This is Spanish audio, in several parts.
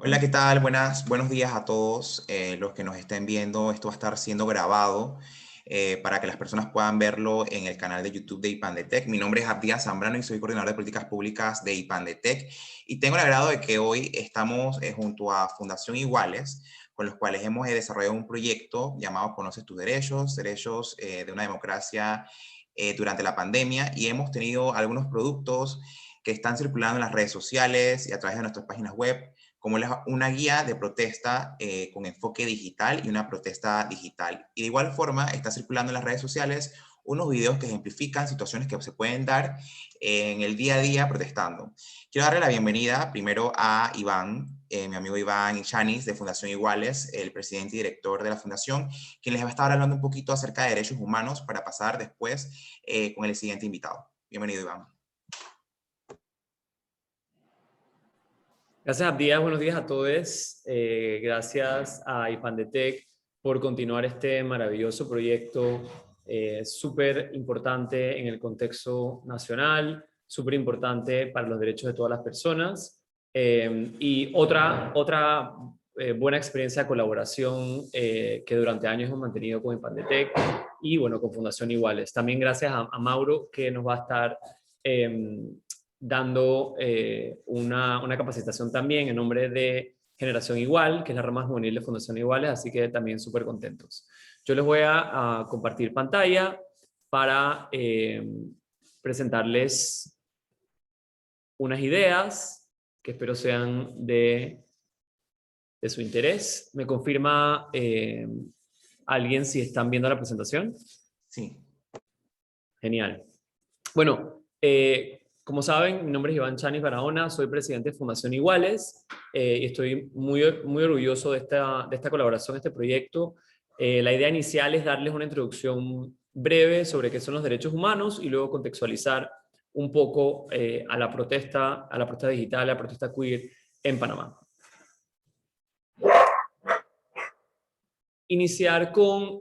Hola, ¿qué tal? Buenos días a todos los que nos estén viendo. Esto va a estar siendo grabado para que las personas puedan verlo en el canal de YouTube de IPANDETEC. Mi nombre es Abdías Zambrano y soy coordinador de políticas públicas de IPANDETEC. Y tengo el agrado de que hoy estamos junto a Fundación Iguales, con los cuales hemos desarrollado un proyecto llamado Conoce tus derechos, derechos de una democracia durante la pandemia. Y hemos tenido algunos productos que están circulando en las redes sociales y a través de nuestras páginas web como una guía de protesta con enfoque digital y una protesta digital. Y de igual forma está circulando en las redes sociales unos videos que ejemplifican situaciones que se pueden dar en el día a día protestando. Quiero darle la bienvenida primero a Iván, mi amigo Iván Chanis de Fundación Iguales, el presidente y director de la fundación, quien les va a estar hablando un poquito acerca de derechos humanos para pasar después con el siguiente invitado. Bienvenido, Iván. Gracias, Abdías. Buenos días a todos. Gracias a IPANDETEC por continuar este maravilloso proyecto súper importante en el contexto nacional, súper importante para los derechos de todas las personas. Y otra buena experiencia de colaboración que durante años hemos mantenido con IPANDETEC y bueno, con Fundación Iguales. También gracias a Mauro, que nos va a estar dando una capacitación también en nombre de Generación Igual, que es la rama juvenil de Fundación Iguales, así que también súper contentos. Yo les voy a compartir pantalla para presentarles unas ideas que espero sean de su interés. ¿Me confirma alguien si están viendo la presentación? Sí. Genial. Bueno, como saben, mi nombre es Iván Chanis Barahona, soy presidente de Fundación Iguales y estoy muy orgulloso de esta colaboración, de este proyecto. La idea inicial es darles una introducción breve sobre qué son los derechos humanos y luego contextualizar un poco a la protesta digital, a la protesta queer en Panamá. Iniciar con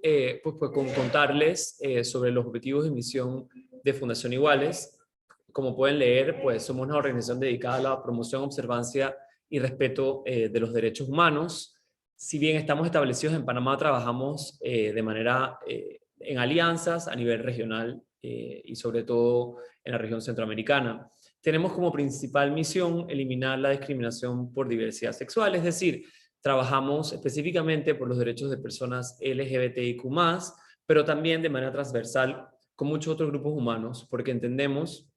contarles sobre los objetivos de misión de Fundación Iguales. Como pueden leer, pues somos una organización dedicada a la promoción, observancia y respeto de los derechos humanos. Si bien estamos establecidos en Panamá, trabajamos de manera en alianzas a nivel regional y sobre todo en la región centroamericana. Tenemos como principal misión eliminar la discriminación por diversidad sexual, es decir, trabajamos específicamente por los derechos de personas LGBTIQ+, pero también de manera transversal con muchos otros grupos humanos, porque entendemos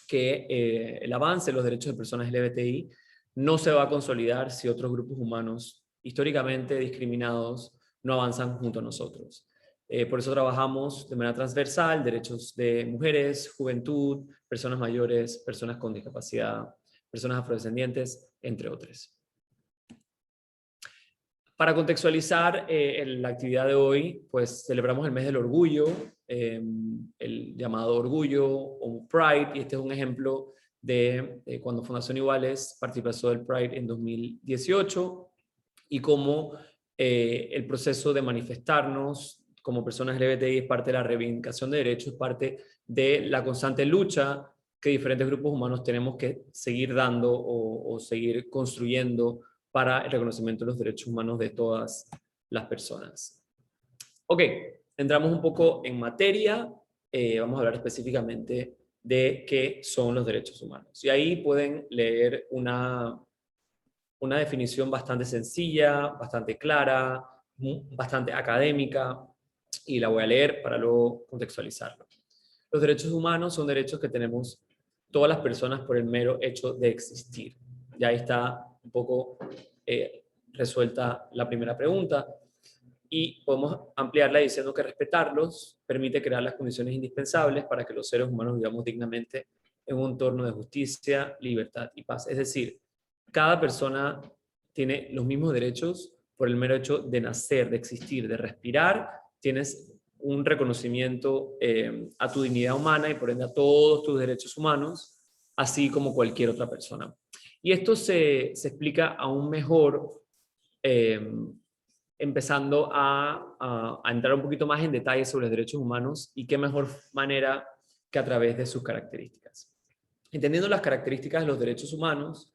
que el avance de los derechos de personas LGBTI no se va a consolidar si otros grupos humanos históricamente discriminados no avanzan junto a nosotros. Por eso trabajamos de manera transversal derechos de mujeres, juventud, personas mayores, personas con discapacidad, personas afrodescendientes, entre otros. Para contextualizar la actividad de hoy, pues celebramos el mes del orgullo, el llamado orgullo o Pride, y este es un ejemplo de cuando Fundación Iguales participó del Pride en 2018 y cómo el proceso de manifestarnos como personas LGBTI es parte de la reivindicación de derechos, es parte de la constante lucha que diferentes grupos humanos tenemos que seguir dando o seguir construyendo para el reconocimiento de los derechos humanos de todas las personas. Ok, entramos un poco en materia, vamos a hablar específicamente de qué son los derechos humanos. Y ahí pueden leer una definición bastante sencilla, bastante clara, bastante académica, y la voy a leer para luego contextualizarlo. Los derechos humanos son derechos que tenemos todas las personas por el mero hecho de existir. Ya ahí está un poco resuelta la primera pregunta y podemos ampliarla diciendo que respetarlos permite crear las condiciones indispensables para que los seres humanos vivamos dignamente en un entorno de justicia, libertad y paz. Es decir, cada persona tiene los mismos derechos por el mero hecho de nacer, de existir, de respirar. Tienes un reconocimiento a tu dignidad humana y por ende a todos tus derechos humanos, así como cualquier otra persona. Y esto se explica aún mejor empezando a entrar un poquito más en detalle sobre los derechos humanos y qué mejor manera que a través de sus características. Entendiendo las características de los derechos humanos,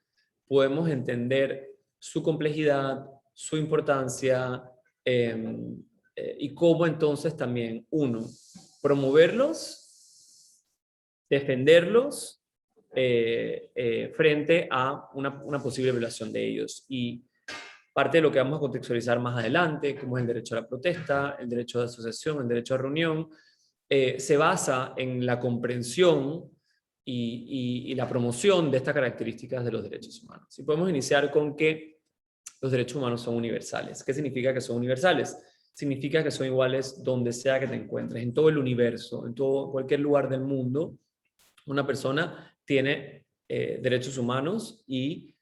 podemos entender su complejidad, su importancia, y cómo entonces también, uno, promoverlos, defenderlos frente a una posible violación de ellos. Y parte de lo que vamos a contextualizar más adelante, como es el derecho a la protesta, el derecho de asociación, el derecho a reunión, se basa en la comprensión y la promoción de estas características de los derechos humanos. Y podemos iniciar con que los derechos humanos son universales. ¿Qué significa que son universales? Significa que son iguales donde sea que te encuentres, en todo el universo, en todo, cualquier lugar del mundo. Una persona tiene derechos humanos y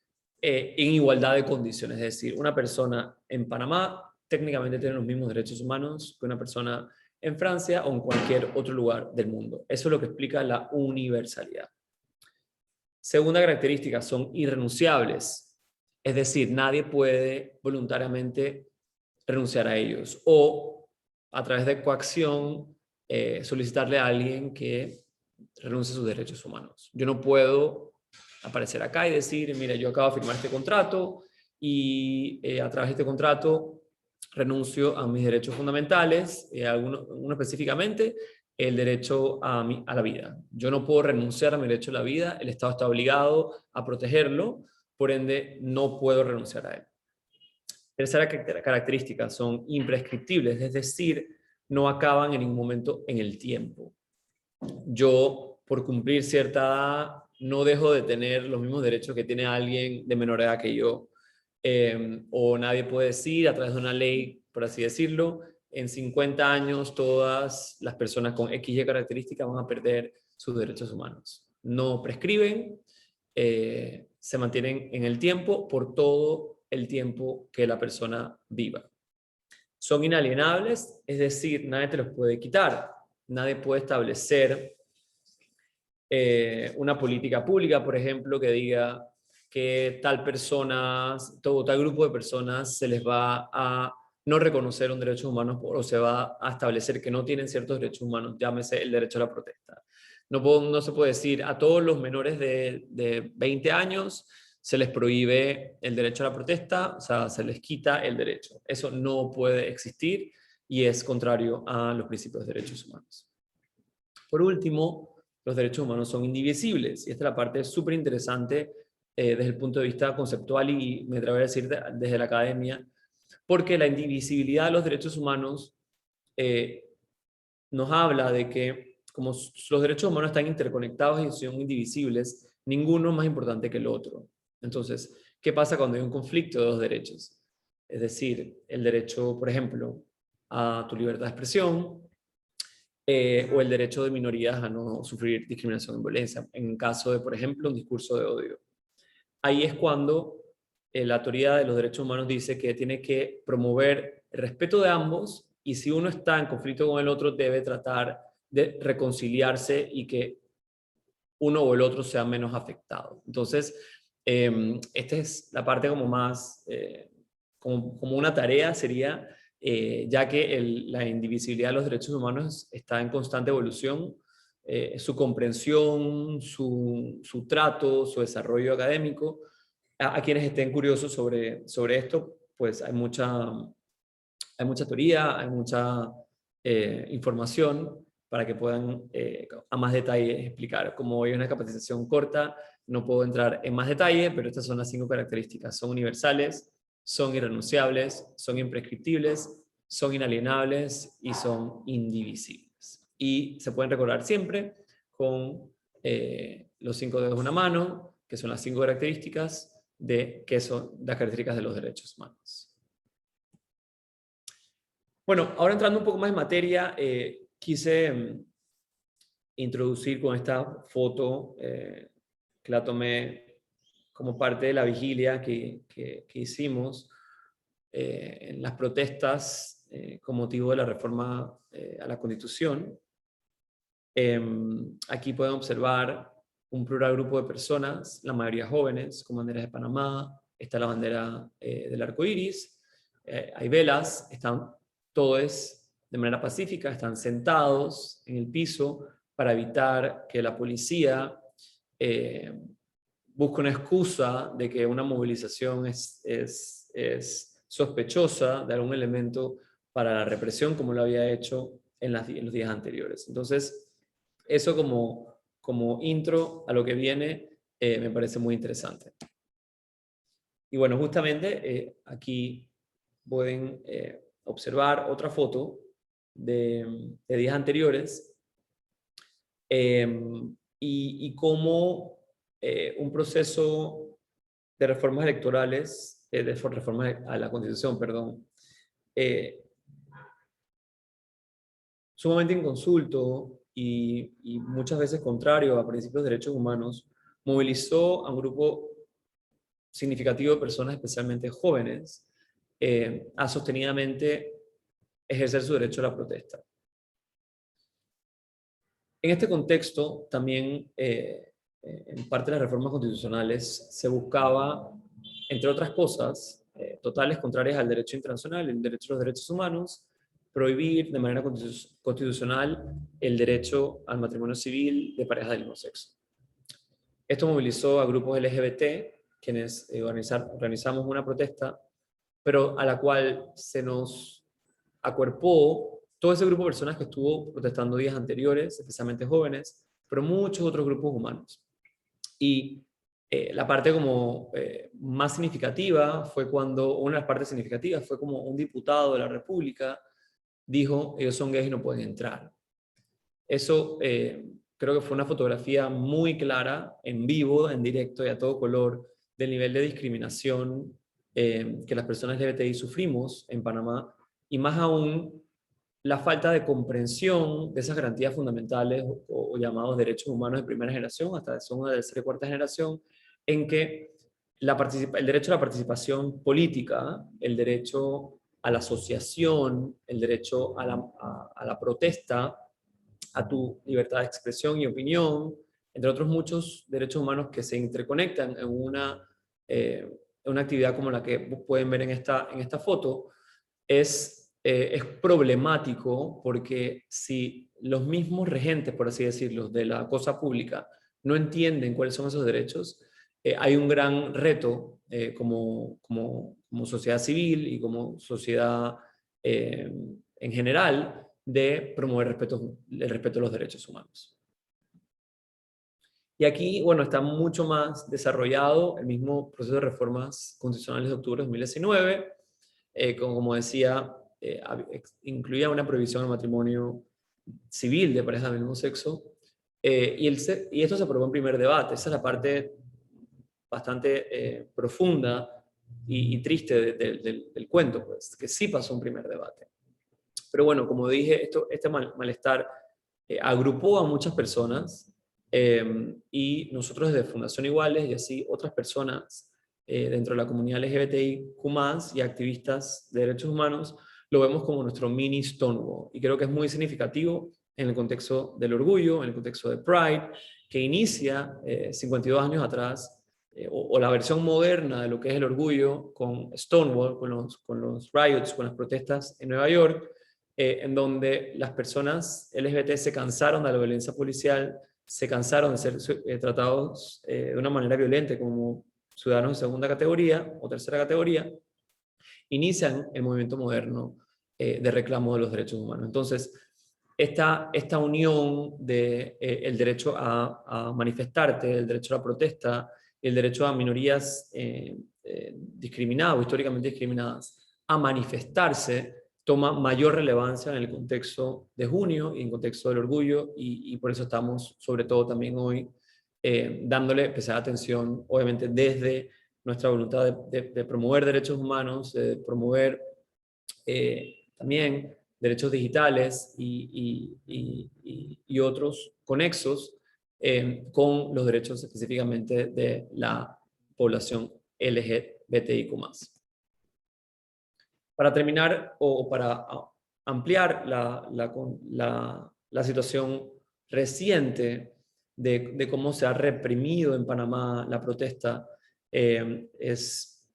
en igualdad de condiciones. Es decir, una persona en Panamá técnicamente tiene los mismos derechos humanos que una persona en Francia o en cualquier otro lugar del mundo. Eso es lo que explica la universalidad. Segunda característica, son irrenunciables. Es decir, nadie puede voluntariamente renunciar a ellos o a través de coacción solicitarle a alguien que renuncie a sus derechos humanos. Yo no puedo aparecer acá y decir, mira, yo acabo de firmar este contrato y a través de este contrato renuncio a mis derechos fundamentales, uno específicamente, el derecho a la vida. Yo no puedo renunciar a mi derecho a la vida, el Estado está obligado a protegerlo, por ende no puedo renunciar a él. Tercera característica, son imprescriptibles, es decir, no acaban en ningún momento en el tiempo. Yo, por cumplir cierta edad, no dejo de tener los mismos derechos que tiene alguien de menor edad que yo. O nadie puede decir, a través de una ley, por así decirlo, en 50 años todas las personas con X y características van a perder sus derechos humanos. No prescriben, se mantienen en el tiempo por todo el tiempo que la persona viva. Son inalienables, es decir, nadie te los puede quitar. Nadie puede establecer una política pública, por ejemplo, que diga que tal persona, todo tal grupo de personas se les va a no reconocer un derecho humano o se va a establecer que no tienen ciertos derechos humanos, llámese el derecho a la protesta. No se puede decir a todos los menores de 20 años se les prohíbe el derecho a la protesta, o sea, se les quita el derecho. Eso no puede existir y es contrario a los principios de derechos humanos. Por último, los derechos humanos son indivisibles, y esta es la parte súper interesante desde el punto de vista conceptual y me atrevo a decir desde la academia, porque la indivisibilidad de los derechos humanos nos habla de que como los derechos humanos están interconectados y son indivisibles, ninguno es más importante que el otro. Entonces, ¿qué pasa cuando hay un conflicto de dos derechos? Es decir, el derecho, por ejemplo, a tu libertad de expresión, o el derecho de minorías a no sufrir discriminación y violencia, en caso de, por ejemplo, un discurso de odio. Ahí es cuando la teoría de los derechos humanos dice que tiene que promover el respeto de ambos y si uno está en conflicto con el otro debe tratar de reconciliarse y que uno o el otro sea menos afectado. Entonces, esta es la parte como más, como una tarea sería, ya que la indivisibilidad de los derechos humanos está en constante evolución, su comprensión, su trato, su desarrollo académico. A quienes estén curiosos sobre esto, pues hay mucha teoría, hay mucha información para que puedan a más detalle explicar. Como hoy es una capacitación corta, no puedo entrar en más detalle, pero estas son las 5 características. Son universales, son irrenunciables, son imprescriptibles, son inalienables y son indivisibles. Y se pueden recordar siempre con los 5 dedos de una mano, que son las 5 características de que son las características de los derechos humanos. Bueno, ahora entrando un poco más en materia, quise introducir con esta foto que la tomé como parte de la vigilia que hicimos en las protestas con motivo de la reforma a la Constitución. Aquí pueden observar un plural grupo de personas, la mayoría jóvenes, con banderas de Panamá, está la bandera del arco iris, hay velas, están todos de manera pacífica, están sentados en el piso para evitar que la policía busca una excusa de que una movilización es sospechosa de algún elemento para la represión, como lo había hecho en los días anteriores. Entonces, eso como intro a lo que viene me parece muy interesante. Y bueno, justamente aquí pueden observar otra foto de días anteriores y cómo un proceso de reformas electorales, de reformas a la Constitución, perdón, sumamente inconsulto y muchas veces contrario a principios de derechos humanos, movilizó a un grupo significativo de personas, especialmente jóvenes, a sostenidamente ejercer su derecho a la protesta. En este contexto, también en parte de las reformas constitucionales se buscaba, entre otras cosas, totales contrarias al derecho internacional, el derecho a los derechos humanos, prohibir de manera constitucional el derecho al matrimonio civil de parejas del mismo sexo. Esto movilizó a grupos LGBT, quienes organizamos una protesta, pero a la cual se nos acuerpó todo ese grupo de personas que estuvo protestando días anteriores, especialmente jóvenes, pero muchos otros grupos humanos. Y la parte como más significativa fue cuando, una de las partes significativas fue como un diputado de la República dijo, ellos son gays y no pueden entrar. Eso creo que fue una fotografía muy clara, en vivo, en directo y a todo color, del nivel de discriminación que las personas LGBTI sufrimos en Panamá, y más aún la falta de comprensión de esas garantías fundamentales o llamados derechos humanos de primera generación, hasta de segunda, tercera y cuarta generación, en que el derecho a la participación política, el derecho a la asociación, el derecho a la protesta, a tu libertad de expresión y opinión, entre otros muchos derechos humanos que se interconectan en una actividad como la que pueden ver en esta foto, es problemático porque si los mismos regentes, por así decirlo, de la cosa pública no entienden cuáles son esos derechos, hay un gran reto como sociedad civil y como sociedad en general de promover el respeto a los derechos humanos. Y aquí, bueno, está mucho más desarrollado el mismo proceso de reformas constitucionales de octubre de 2019, como decía, incluía una prohibición al matrimonio civil de parejas del mismo sexo, y esto se aprobó en primer debate. Esa es la parte bastante profunda y triste del cuento, pues, que sí pasó un primer debate. Pero bueno, como dije, este malestar agrupó a muchas personas, y nosotros desde Fundación Iguales y así otras personas dentro de la comunidad LGBTIQ+, y activistas de derechos humanos, lo vemos como nuestro mini Stonewall. Y creo que es muy significativo en el contexto del orgullo, en el contexto de Pride, que inicia 52 años atrás, o la versión moderna de lo que es el orgullo con Stonewall, con los riots, con las protestas en Nueva York, en donde las personas LGBT se cansaron de la violencia policial, se cansaron de ser tratados de una manera violenta como ciudadanos de segunda categoría o tercera categoría, inician el movimiento moderno de reclamo de los derechos humanos. Entonces, esta unión de el derecho a manifestarte, el derecho a la protesta, el derecho a minorías discriminadas o históricamente discriminadas a manifestarse, toma mayor relevancia en el contexto de junio y en el contexto del orgullo, y por eso estamos, sobre todo también hoy, dándole especial atención, obviamente desde nuestra voluntad de promover derechos humanos, de promover también derechos digitales y otros conexos con los derechos específicamente de la población LGBTIQ+. Para terminar o para ampliar la situación reciente de cómo se ha reprimido en Panamá la protesta, es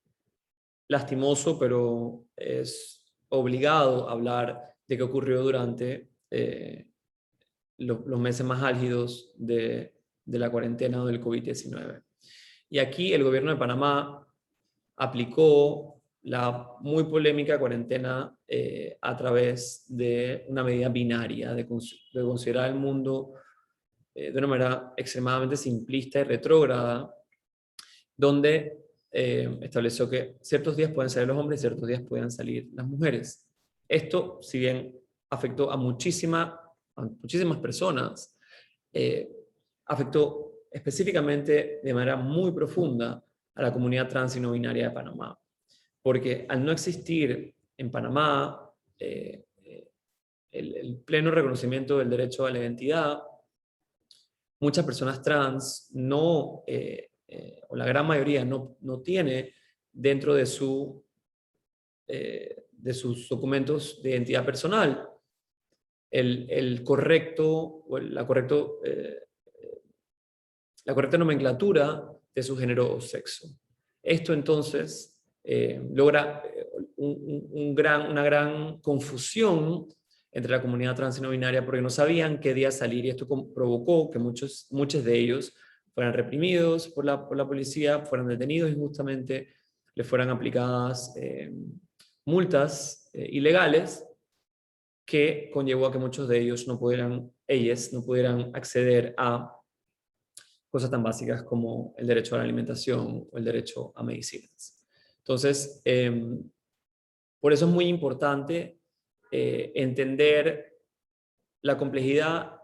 lastimoso, pero es obligado hablar de qué ocurrió durante los meses más álgidos de la cuarentena o del COVID-19. Y aquí el gobierno de Panamá aplicó la muy polémica cuarentena a través de una medida binaria, de considerar el mundo de una manera extremadamente simplista y retrógrada, donde estableció que ciertos días pueden salir los hombres y ciertos días pueden salir las mujeres. Esto, si bien afectó a muchísimas personas, eh, afectó específicamente de manera muy profunda a la comunidad trans y no binaria de Panamá. Porque al no existir en Panamá el pleno reconocimiento del derecho a la identidad, muchas personas trans no, o la gran mayoría no tiene dentro de sus documentos de identidad personal el correcto, o la correcta nomenclatura de su género o sexo. Esto entonces logra una gran confusión entre la comunidad trans y no binaria porque no sabían qué día salir, y esto provocó que muchos de ellos fueran reprimidos por la policía, fueran detenidos injustamente, les fueran aplicadas multas ilegales, que conllevó a que muchos de ellos ellas no pudieran acceder a cosas tan básicas como el derecho a la alimentación o el derecho a medicinas. Entonces, por eso es muy importante entender la complejidad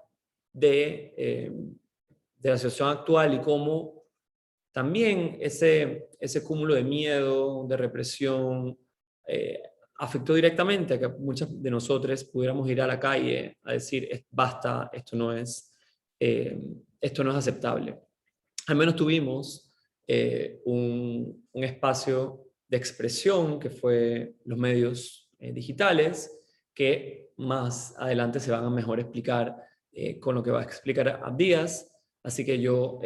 de la situación actual y cómo también ese cúmulo de miedo, de represión, afectó directamente a que muchas de nosotros pudiéramos ir a la calle a decir, basta, esto no es aceptable. Al menos tuvimos un espacio de expresión que fue los medios digitales, que más adelante se van a mejor explicar con lo que va a explicar Abdías. Así que yo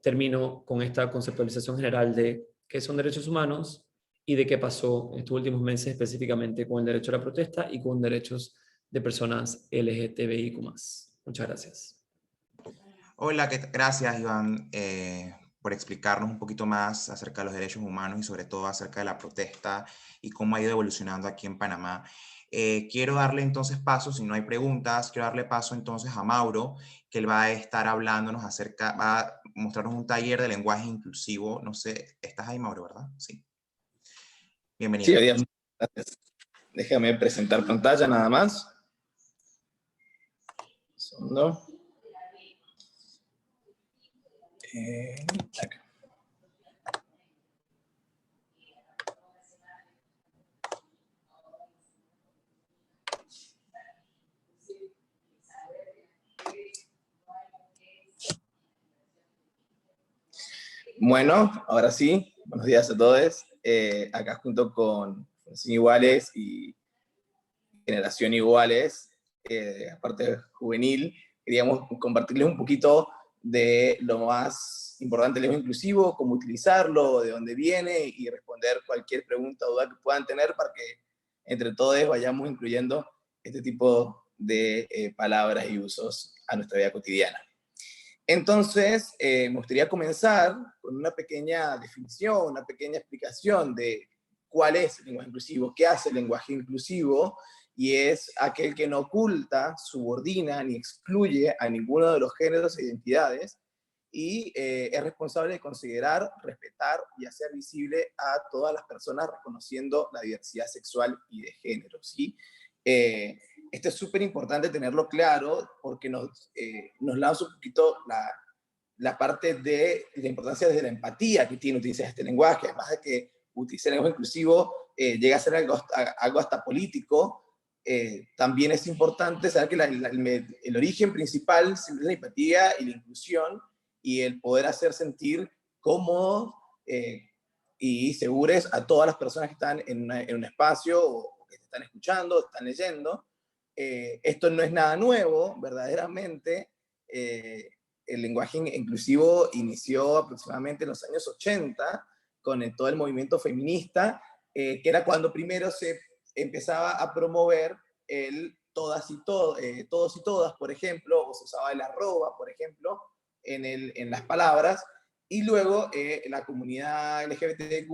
termino con esta conceptualización general de qué son derechos humanos y de qué pasó en estos últimos meses específicamente con el derecho a la protesta y con derechos de personas LGTBIQ+. Muchas gracias. Hola, gracias Iván por explicarnos un poquito más acerca de los derechos humanos y sobre todo acerca de la protesta y cómo ha ido evolucionando aquí en Panamá. Quiero darle entonces paso, si no hay preguntas, quiero darle paso entonces a Mauro, que él va a estar hablándonos va a mostrarnos un taller de lenguaje inclusivo. No sé, ¿estás ahí, Mauro, verdad? Sí. Bienvenido. Sí, adiós. Gracias. Déjame presentar pantalla nada más. Un segundo. Acá. Bueno, ahora sí, buenos días a todos. Acá junto con Fundación Iguales y Generación Iguales, aparte juvenil, queríamos compartirles un poquito de lo más importante del lenguaje inclusivo, cómo utilizarlo, de dónde viene, y responder cualquier pregunta o duda que puedan tener para que entre todos vayamos incluyendo este tipo de palabras y usos a nuestra vida cotidiana. Entonces, me gustaría comenzar con una pequeña definición, una pequeña explicación de cuál es el lenguaje inclusivo, qué hace el lenguaje inclusivo, y es aquel que no oculta, subordina ni excluye a ninguno de los géneros e identidades, y es responsable de considerar, respetar y hacer visible a todas las personas reconociendo la diversidad sexual y de género, ¿sí? Esto es súper importante tenerlo claro porque nos lanza un poquito la parte de la importancia de la empatía que tiene utilizar este lenguaje, además de que utilizar el lenguaje inclusivo llega a ser algo hasta político. También es importante saber que el origen principal siempre es la empatía y la inclusión, y el poder hacer sentir cómodos y seguros a todas las personas que están en un espacio o que te están escuchando, están leyendo. Esto no es nada nuevo, verdaderamente. El lenguaje inclusivo inició aproximadamente en los años 80 con todo el movimiento feminista, que era cuando primero se empezaba a promover el todas y todos y todas, por ejemplo, o se usaba el arroba, por ejemplo, en las palabras, Y luego la comunidad LGBTQ+,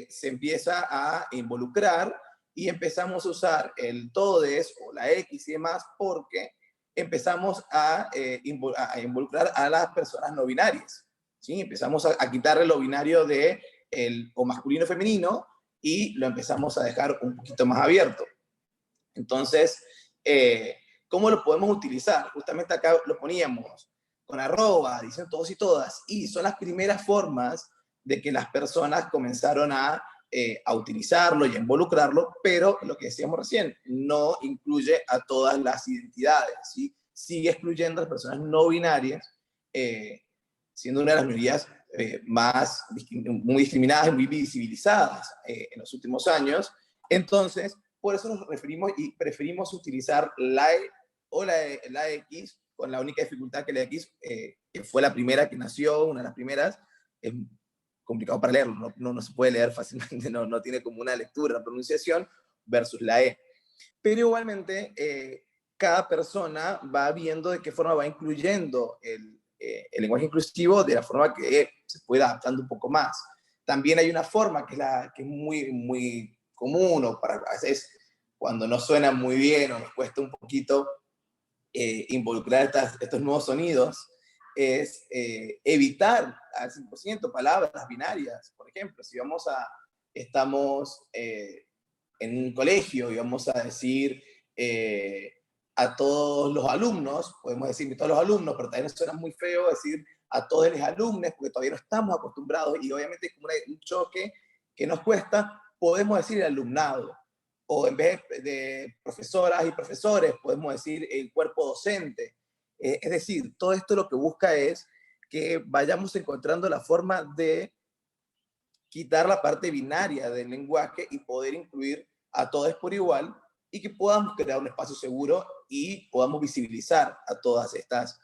se empieza a involucrar y empezamos a usar el todes o la X y demás porque empezamos a involucrar a las personas no binarias. ¿Sí? Empezamos a quitarle lo binario de o masculino femenino y lo empezamos a dejar un poquito más abierto. Entonces, ¿cómo lo podemos utilizar? Justamente acá lo poníamos con arroba, dicen todos y todas, y son las primeras formas de que las personas comenzaron a utilizarlo y a involucrarlo, pero lo que decíamos recién, no incluye a todas las identidades, ¿sí? Sigue excluyendo a las personas no binarias, siendo una de las minorías muy discriminadas y muy visibilizadas en los últimos años. Entonces, por eso nos referimos y preferimos utilizar la E o la X, con la única dificultad que la X, que fue la primera que nació, una de las primeras, es complicado para leerlo, no se puede leer fácilmente, no tiene como una lectura, una pronunciación, versus la E. Pero igualmente, cada persona va viendo de qué forma va incluyendo el lenguaje inclusivo de la forma que se puede adaptando un poco más. También hay una forma que es muy, muy común, o para a veces cuando no suena muy bien o nos cuesta un poquito involucrar estos nuevos sonidos, es evitar al 100% palabras binarias. Por ejemplo, si estamos en un colegio y vamos a decir a todos los alumnos, podemos decir a todos los alumnos, pero también suena muy feo decir a todos los alumnos, porque todavía no estamos acostumbrados y obviamente es como un choque que nos cuesta, podemos decir el alumnado. O en vez de profesoras y profesores, podemos decir el cuerpo docente. Es decir, todo esto lo que busca es que vayamos encontrando la forma de quitar la parte binaria del lenguaje y poder incluir a todos por igual y que podamos crear un espacio seguro y podamos visibilizar a todas estas,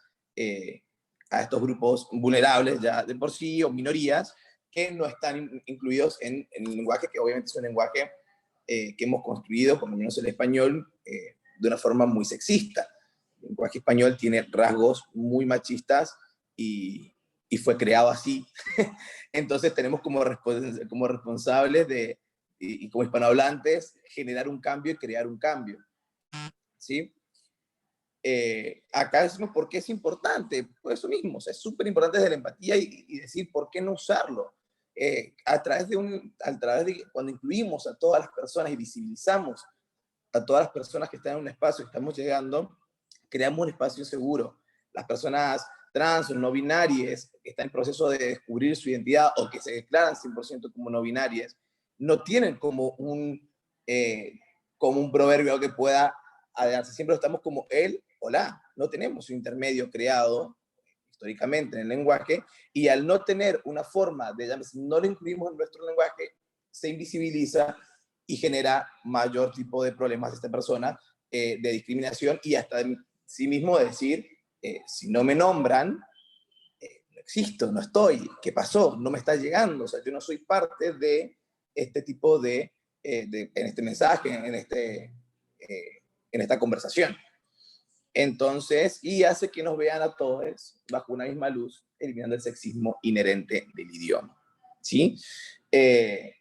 a estos grupos vulnerables ya de por sí o minorías que no están incluidos en el lenguaje, que obviamente es un lenguaje que hemos construido, por lo menos el español, de una forma muy sexista. El lenguaje español tiene rasgos muy machistas y fue creado así. Entonces tenemos como responsables y como hispanohablantes generar un cambio y crear un cambio. ¿Sí? Acá decimos por qué es importante, por eso mismo, o sea, es súper importante desde la empatía y decir por qué no usarlo. A través de cuando incluimos a todas las personas y visibilizamos a todas las personas que están en un espacio que estamos llegando, creamos un espacio seguro. Las personas trans o no binarias que están en proceso de descubrir su identidad o que se declaran 100% como no binarias, no tienen como un proverbio que pueda adelantarse. Siempre estamos como él o la. No tenemos un intermedio creado históricamente en el lenguaje, y al no tener una forma de llamarse, no lo incluimos en nuestro lenguaje, se invisibiliza y genera mayor tipo de problemas de esta persona, de discriminación y hasta de sí mismo decir, si no me nombran, no existo, no estoy, ¿qué pasó? No me está llegando, o sea, yo no soy parte de este tipo en este mensaje, en esta conversación. Entonces, y hace que nos vean a todos bajo una misma luz, eliminando el sexismo inherente del idioma. ¿Sí? Es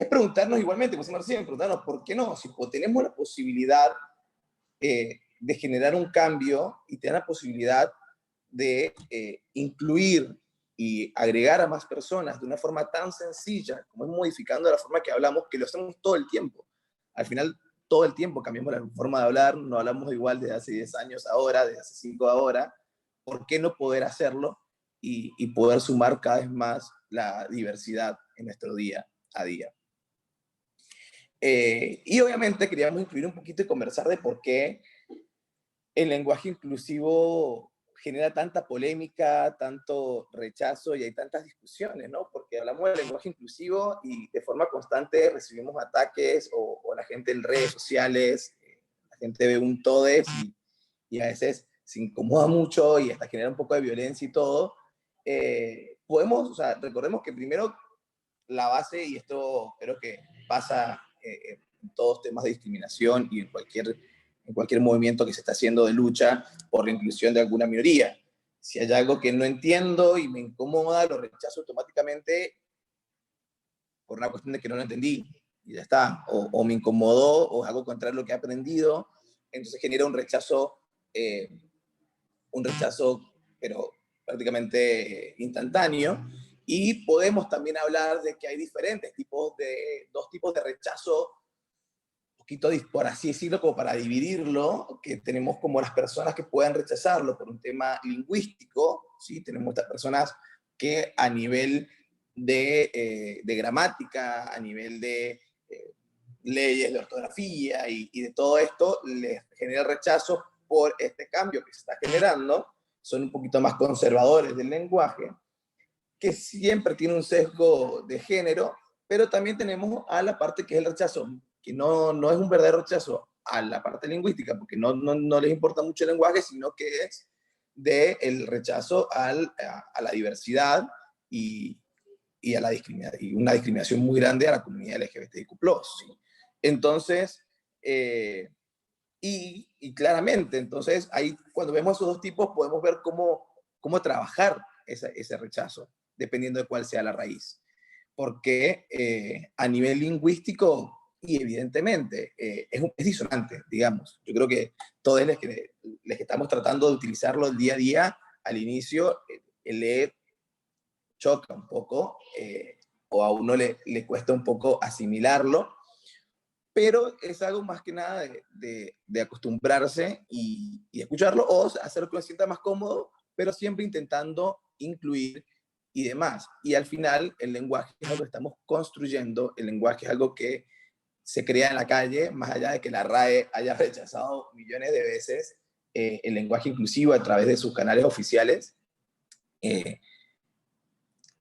preguntarnos igualmente, como decimos recién, preguntarnos por qué no, si tenemos la posibilidad de generar un cambio y tener la posibilidad de incluir y agregar a más personas de una forma tan sencilla como es modificando la forma que hablamos, que lo hacemos todo el tiempo. Al final, todo el tiempo cambiamos la forma de hablar, no hablamos igual desde hace 10 años ahora, desde hace 5 ahora. ¿Por qué no poder hacerlo y poder sumar cada vez más la diversidad en nuestro día a día? Y obviamente queríamos incluir un poquito y conversar de por qué el lenguaje inclusivo genera tanta polémica, tanto rechazo y hay tantas discusiones, ¿no? Porque hablamos del lenguaje inclusivo y de forma constante recibimos ataques o la gente en redes sociales, la gente ve un todes y a veces se incomoda mucho y hasta genera un poco de violencia y todo. O sea, recordemos que primero la base, y esto creo que pasa en todos temas de discriminación y en cualquier movimiento que se está haciendo de lucha por la inclusión de alguna minoría. Si hay algo que no entiendo y me incomoda, lo rechazo automáticamente por una cuestión de que no lo entendí y ya está. O me incomodó o es algo contrario a lo que he aprendido, entonces genera un rechazo, pero prácticamente instantáneo. Y podemos también hablar de que hay diferentes tipos dos tipos de rechazo, un poquito, por así decirlo, como para dividirlo, que tenemos como las personas que pueden rechazarlo por un tema lingüístico, ¿sí? Tenemos estas personas que a nivel de gramática, a nivel de leyes de ortografía y de todo esto, les genera rechazo por este cambio que se está generando, son un poquito más conservadores del lenguaje, que siempre tiene un sesgo de género, pero también tenemos a la parte que es el rechazo, que no es un verdadero rechazo a la parte lingüística, porque no les importa mucho el lenguaje, sino que es del rechazo a la diversidad y a y una discriminación muy grande a la comunidad LGBTIQ+. ¿Sí? Entonces, y claramente, entonces, ahí cuando vemos esos dos tipos podemos ver cómo trabajar ese rechazo, dependiendo de cuál sea la raíz. Porque a nivel lingüístico, y evidentemente, es disonante, digamos. Yo creo que todos los que estamos tratando de utilizarlo el día a día, al inicio, le choca un poco, o a uno le cuesta un poco asimilarlo, pero es algo más que nada de acostumbrarse y escucharlo, o hacer que uno se sienta más cómodo, pero siempre intentando incluir y demás. Y al final, el lenguaje es algo que estamos construyendo, el lenguaje es algo que se crea en la calle, más allá de que la RAE haya rechazado millones de veces el lenguaje inclusivo a través de sus canales oficiales.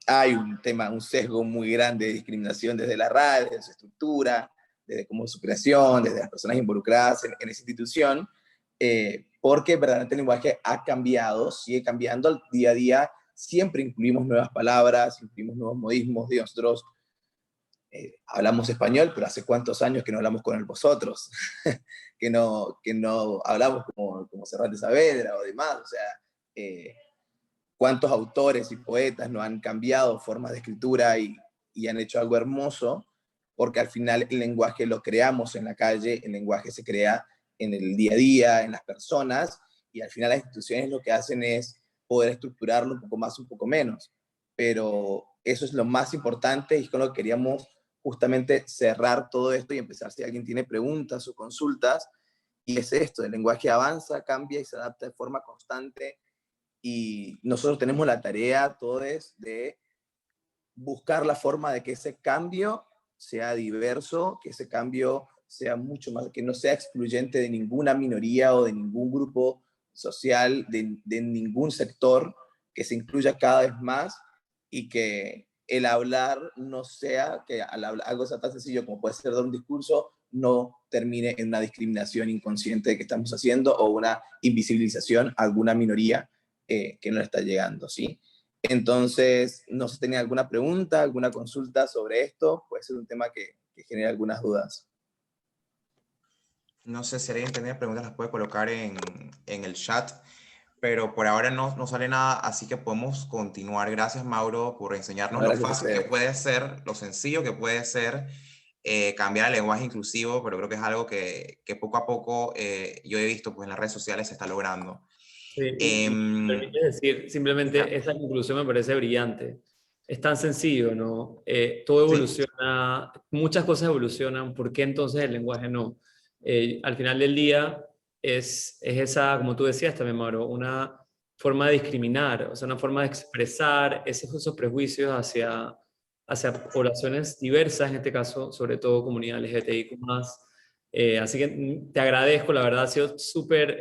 Hay un sesgo muy grande de discriminación desde la RAE, desde su estructura, desde cómo su creación, desde las personas involucradas en esa institución, porque verdaderamente el lenguaje ha cambiado, sigue cambiando al día a día, siempre incluimos nuevas palabras, incluimos nuevos modismos, de nosotros hablamos español, pero hace cuántos años que no hablamos con el vosotros, que no hablamos como Serrat Saavedra o demás, o sea, cuántos autores y poetas no han cambiado formas de escritura y han hecho algo hermoso, porque al final el lenguaje lo creamos en la calle, el lenguaje se crea en el día a día, en las personas, y al final las instituciones lo que hacen es poder estructurarlo un poco más, un poco menos. Pero eso es lo más importante y es con lo que queríamos justamente cerrar todo esto y empezar si alguien tiene preguntas o consultas. Y es esto, el lenguaje avanza, cambia y se adapta de forma constante. Y nosotros tenemos la tarea, todos, de buscar la forma de que ese cambio sea diverso, que ese cambio sea mucho más, que no sea excluyente de ninguna minoría o de ningún grupo social, de ningún sector, que se incluya cada vez más y que el hablar no sea, que algo sea tan sencillo como puede ser dar un discurso, no termine en una discriminación inconsciente que estamos haciendo o una invisibilización a alguna minoría que no está llegando, ¿sí? Entonces, no sé si tenía alguna pregunta, alguna consulta sobre esto, puede ser un tema que genere algunas dudas. No sé si alguien tiene preguntas, las puede colocar en el chat, pero por ahora no sale nada, así que podemos continuar. Gracias, Mauro, por enseñarnos lo fácil que puede ser, lo sencillo que puede ser cambiar el lenguaje inclusivo, pero creo que es algo que poco a poco yo he visto pues, en las redes sociales se está logrando. Sí, y me permite decir, simplemente esa conclusión me parece brillante. Es tan sencillo, ¿no? Todo evoluciona, sí. Muchas cosas evolucionan, ¿por qué entonces el lenguaje no? Al final del día es esa, como tú decías también, Mauro, una forma de discriminar, o sea, una forma de expresar esos prejuicios hacia poblaciones diversas, en este caso, sobre todo comunidad LGBTIQ+. Así que te agradezco, la verdad ha sido súper...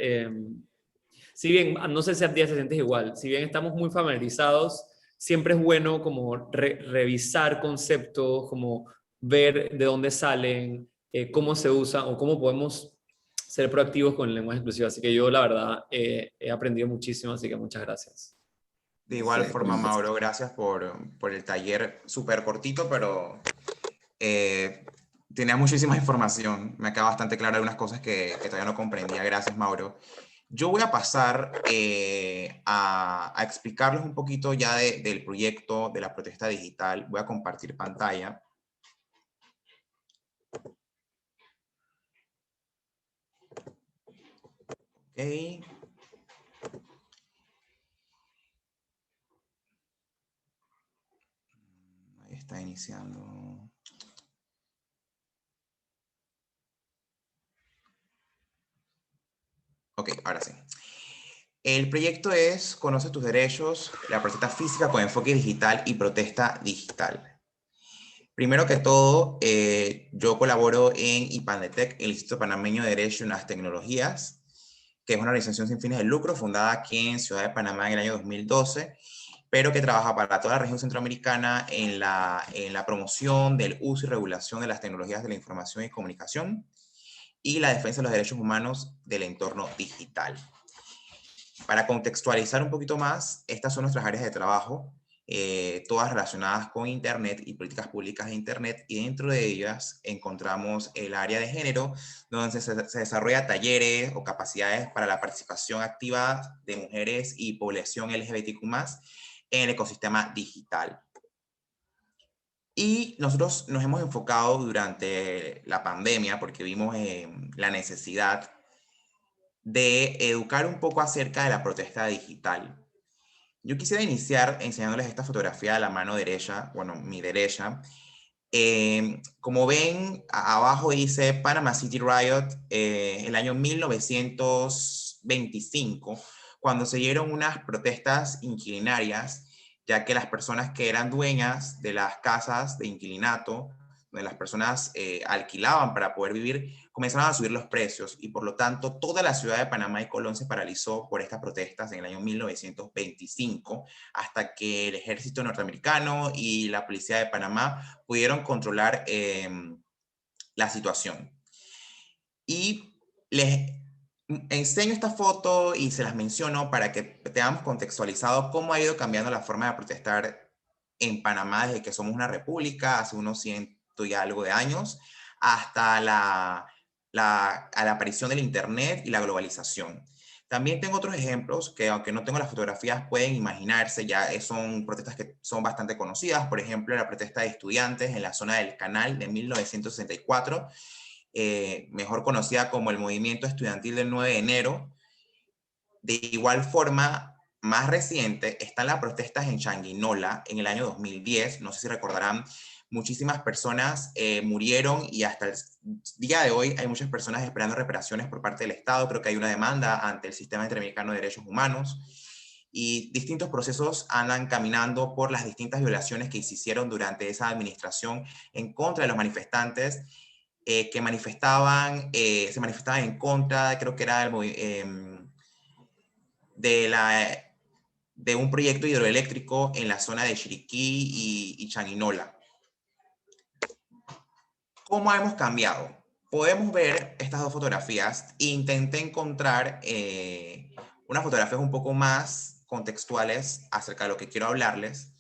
si bien, no sé si a ti te sientes igual, si bien estamos muy familiarizados, siempre es bueno como revisar conceptos, como ver de dónde salen, cómo se usan o cómo podemos ser proactivos con el lenguaje inclusivo. Así que yo, la verdad, he aprendido muchísimo, así que muchas gracias. De igual forma, Mauro, gracias por el taller súper cortito, pero tenía muchísima información. Me queda bastante claro algunas cosas que todavía no comprendía. Gracias, Mauro. Yo voy a pasar a explicarles un poquito ya del proyecto de la protesta digital. Voy a compartir pantalla. Ok. Ahí está iniciando. Ok, ahora sí. El proyecto es Conoce tus derechos, la protesta física con enfoque digital y protesta digital. Primero que todo, yo colaboro en IPANDETEC, el Instituto Panameño de Derecho y Nuevas Tecnologías, que es una organización sin fines de lucro fundada aquí en Ciudad de Panamá en el año 2012, pero que trabaja para toda la región centroamericana en la promoción del uso y regulación de las tecnologías de la información y comunicación y la defensa de los derechos humanos del entorno digital. Para contextualizar un poquito más, estas son nuestras áreas de trabajo, todas relacionadas con Internet y políticas públicas de Internet, y dentro de ellas encontramos el área de género, donde se desarrolla talleres o capacidades para la participación activa de mujeres y población LGBTQ+, en el ecosistema digital. Y nosotros nos hemos enfocado durante la pandemia, porque vimos la necesidad de educar un poco acerca de la protesta digital. Yo quisiera iniciar enseñándoles esta fotografía de la mano derecha, bueno, mi derecha. Como ven, abajo dice Panama City Riot, el año 1925, cuando se dieron unas protestas inquilinarias, ya que las personas que eran dueñas de las casas de inquilinato, donde las personas alquilaban para poder vivir, comenzaron a subir los precios y por lo tanto toda la ciudad de Panamá y Colón se paralizó por estas protestas en el año 1925, hasta que el ejército norteamericano y la policía de Panamá pudieron controlar la situación. Y les enseño esta foto y se las menciono para que tengamos contextualizado cómo ha ido cambiando la forma de protestar en Panamá desde que somos una república, hace unos 100 y algo de años, hasta a la aparición del Internet y la globalización. También tengo otros ejemplos que, aunque no tengo las fotografías, pueden imaginarse, ya son protestas que son bastante conocidas. Por ejemplo, la protesta de estudiantes en la zona del Canal de 1964, mejor conocida como el Movimiento Estudiantil del 9 de enero. De igual forma, más reciente, están las protestas en Changuinola en el año 2010. No sé si recordarán, muchísimas personas murieron y hasta el día de hoy hay muchas personas esperando reparaciones por parte del Estado. Creo que hay una demanda ante el Sistema Interamericano de Derechos Humanos y distintos procesos andan caminando por las distintas violaciones que se hicieron durante esa administración en contra de los manifestantes que se manifestaban en contra, creo que era de un proyecto hidroeléctrico en la zona de Chiriquí y Changuinola. ¿Cómo hemos cambiado? Podemos ver estas dos fotografías. Intenté encontrar unas fotografías un poco más contextuales acerca de lo que quiero hablarles,